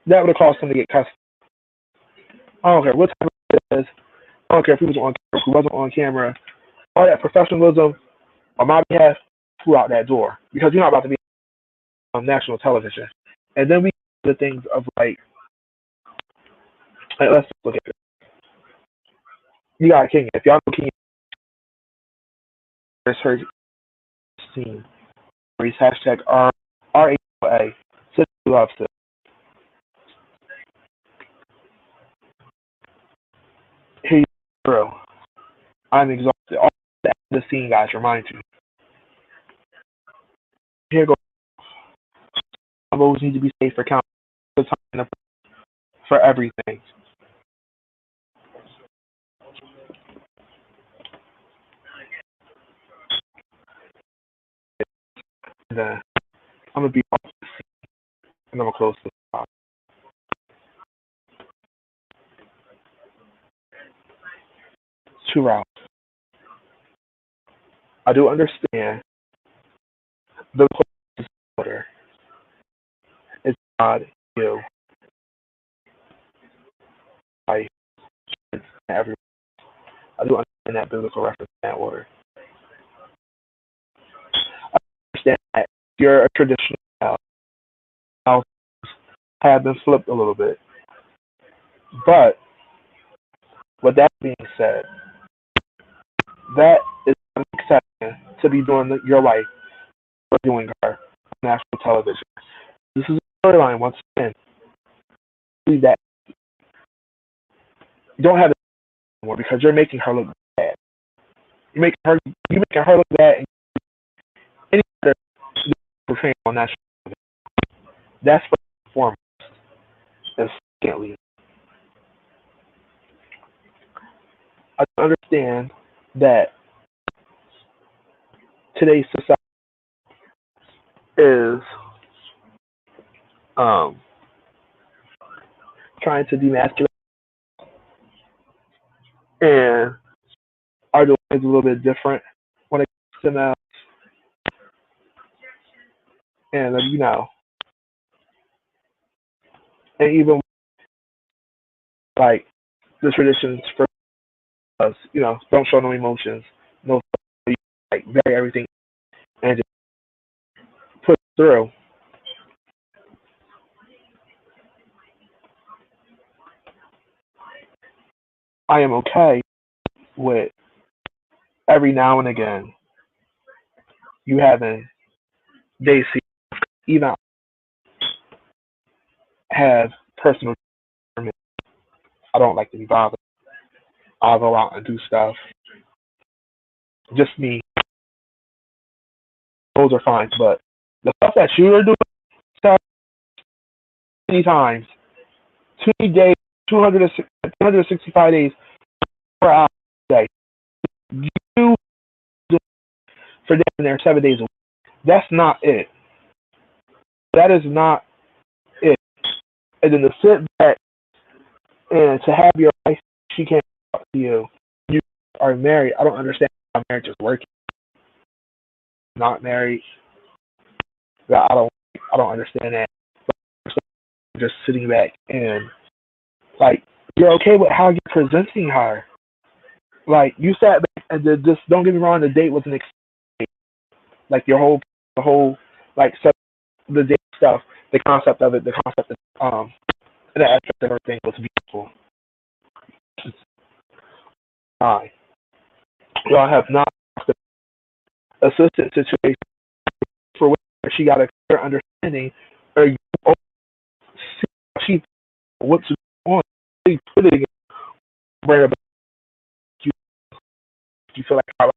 That would have caused him to get cussed. I don't care what time it is. I don't care if he was on camera, if he wasn't on camera. All that professionalism on my behalf flew out that door because you're not about to be on national television. And then we the things of like let's look at it. You got King. If y'all know King, there's her scene. He's hashtag RHOA. Sister loves it. Here you go. I'm exhausted. All the scene, guys, remind you. Here goes. Combos need to be safe for count for everything. And, I'm gonna be off the scene, and I'm gonna close this out. Two routes. I do understand the order. It's God, you, life, and everyone. I do understand that biblical reference in that order. I understand that you're a traditional house have been flipped a little bit. But with that being said, that is an exception to be doing your life or doing her on national television. This is a storyline once again. Leave that. You don't have it anymore because you're making her look bad. You're making her look bad and any other portrayal on national television. That's first and foremost. And secondly, I understand that today's society is trying to demasculate and are doing things a little bit different when it comes to now. and and even like the traditions for us, don't show no emotions, no like bury everything and just push through. I am okay with every now and again you having days even have personal for me. I don't like to be bothered. I'll go out and do stuff. Just me. Those are fine. But the stuff that you are doing so many times, 2 days, 265 days, 4 hours a day, you do for them there 7 days a week. That's not it. That is not it. And then to sit back and to have your wife, she can't talk to you. You are married. I don't understand how marriage is working. Not married. I don't understand that. Just sitting back and like you're okay with how you're presenting her. Like you sat back and just don't get me wrong, the date was an experience. Like the whole like the date stuff, the concept of it, the concept of and the aspect of everything was beautiful. Y'all have not assistant situation for where she got a clear understanding or you see she what's on she putting where you feel like I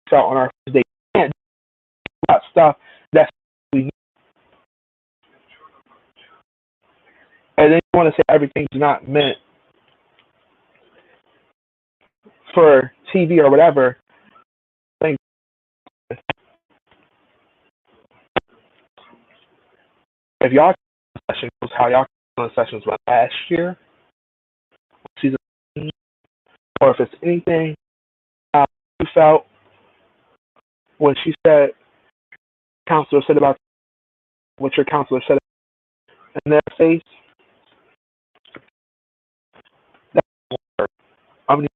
felt on our first date and that stuff that's we need. And then you want to say everything's not meant for TV or whatever. Think if y'all sessions how y'all sessions went last year, season, or if it's anything you felt when she said counselor said about what your counselor said in their face, that's I'm gonna need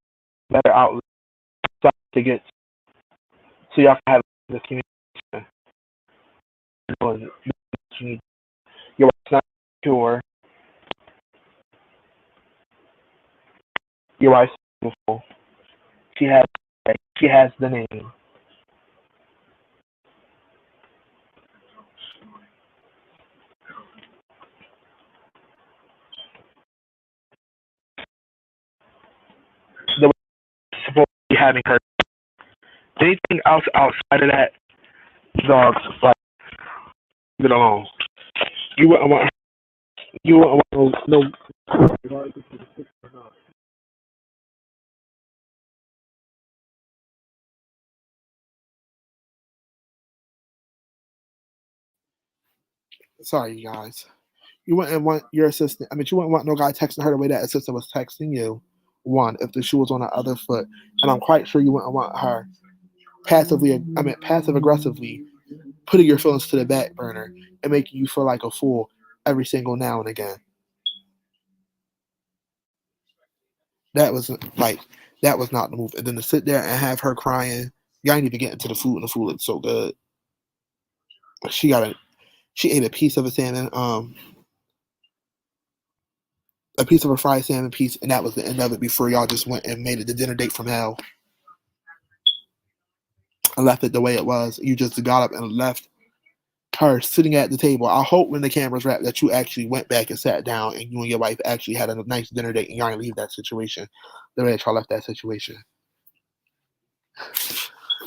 better outlet to get so y'all can have this communication. You need your wife's not secure. Your wife's beautiful. She has the name. The supposed to be having her. Anything else outside of that, dogs, like leave it alone. You wouldn't want no. Sorry, you guys. You wouldn't want your assistant. I mean, you wouldn't want no guy texting her the way that assistant was texting you. One, if the shoe was on the other foot, and I'm quite sure you wouldn't want her passive aggressively putting your feelings to the back burner and making you feel like a fool every single now and again. That was not the move. And then to sit there and have her crying, y'all ain't even getting to the food, and the food looked so good. She ate a piece of a salmon, a piece of a fried salmon piece, and that was the end of it before y'all just went and made it the dinner date from hell. And left it the way it was. You just got up and left her sitting at the table. I hope when the camera's wrapped that you actually went back and sat down and you and your wife actually had a nice dinner date and y'all didn't leave that situation the way that y'all left that situation.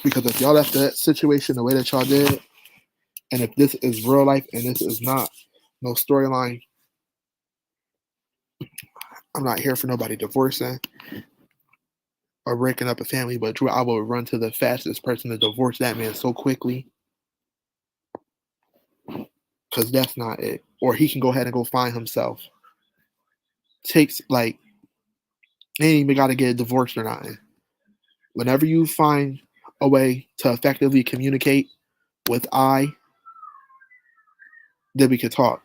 Because if y'all left that situation the way that y'all did, and if this is real life and this is not no storyline, I'm not here for nobody divorcing or breaking up a family, but Drew, I will run to the fastest person to divorce that man so quickly. Because that's not it. Or he can go ahead and go find himself. Takes ain't even got to get divorced or nothing. Whenever you find a way to effectively communicate with then we can talk.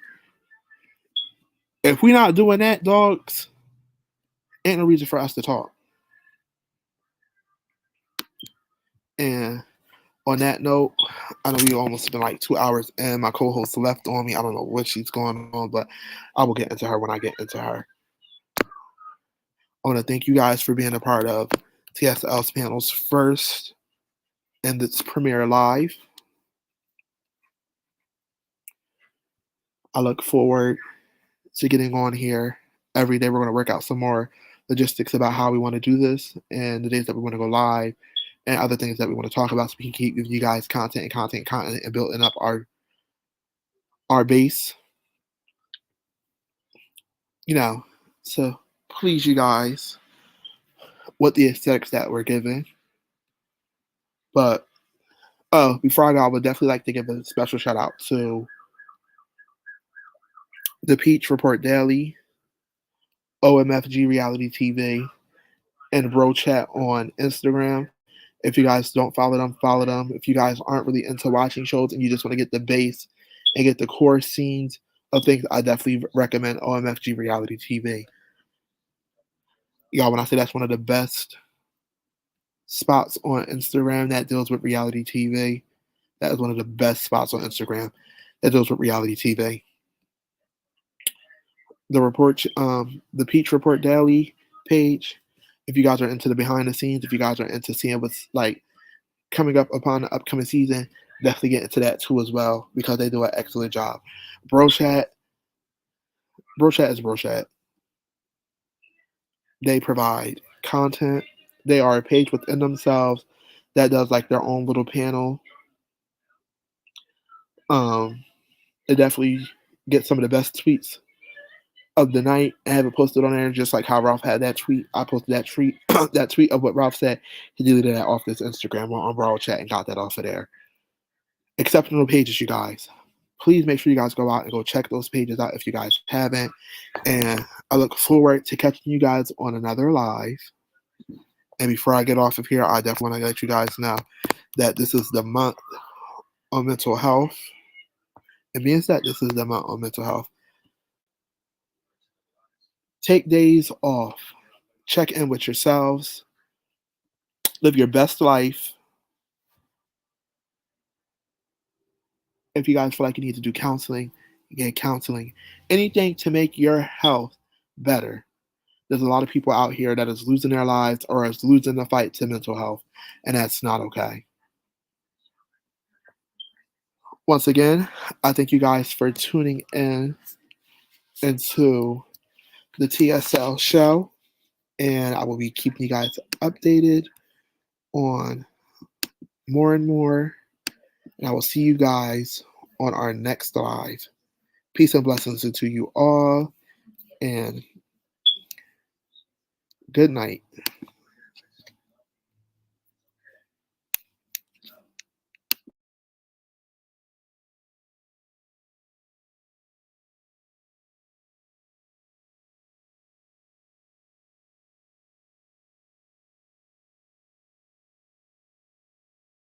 If we're not doing that, dogs, ain't no reason for us to talk. And on that note, I know we almost been like 2 hours, and my co-host left on me. I don't know what she's going on, but I will get into her when I get into her. I want to thank you guys for being a part of TSL's panel's first and its premiere live. I look forward to getting on here every day. We're going to work out some more logistics about how we want to do this and the days that we want to go live and other things that we want to talk about so we can keep giving you guys content and building up our base. You know, so please you guys with the aesthetics that we're given. But before I go, I would definitely like to give a special shout out to the Peach Report Daily, OMFG Reality TV, and Bro Chat on Instagram. If you guys don't follow them, follow them. If you guys aren't really into watching shows and you just want to get the base and get the core scenes of things, I definitely recommend OMFG Reality TV. Y'all, when I say that's one of the best spots on Instagram that deals with reality TV, that is one of the best spots on Instagram that deals with reality TV. The Peach Report Daily page. If you guys are into the behind the scenes, if you guys are into seeing what's like coming up upon the upcoming season, definitely get into that too as well because they do an excellent job. Bro Chat is Bro Chat. They provide content. They are a page within themselves that does like their own little panel. They definitely get some of the best tweets of the night and have it posted on there, just like how Ralph had that tweet. I posted that tweet that tweet of what Ralph said. He deleted that off this Instagram on Brawl Chat and got that off of there. Exceptional pages, you guys. Please make sure you guys go out and go check those pages out if you guys haven't. And I look forward to catching you guys on another live. And before I get off of here, I definitely want to let you guys know that this is the month on mental health. And being said, this is the month on mental health. Take days off. Check in with yourselves. Live your best life. If you guys feel like you need to do counseling, get counseling. Anything to make your health better. There's a lot of people out here that is losing their lives or is losing the fight to mental health, and that's not okay. Once again, I thank you guys for tuning in into the TSL show, and I will be keeping you guys updated on more and more, and I will see you guys on our next live. Peace and blessings to you all, and good night.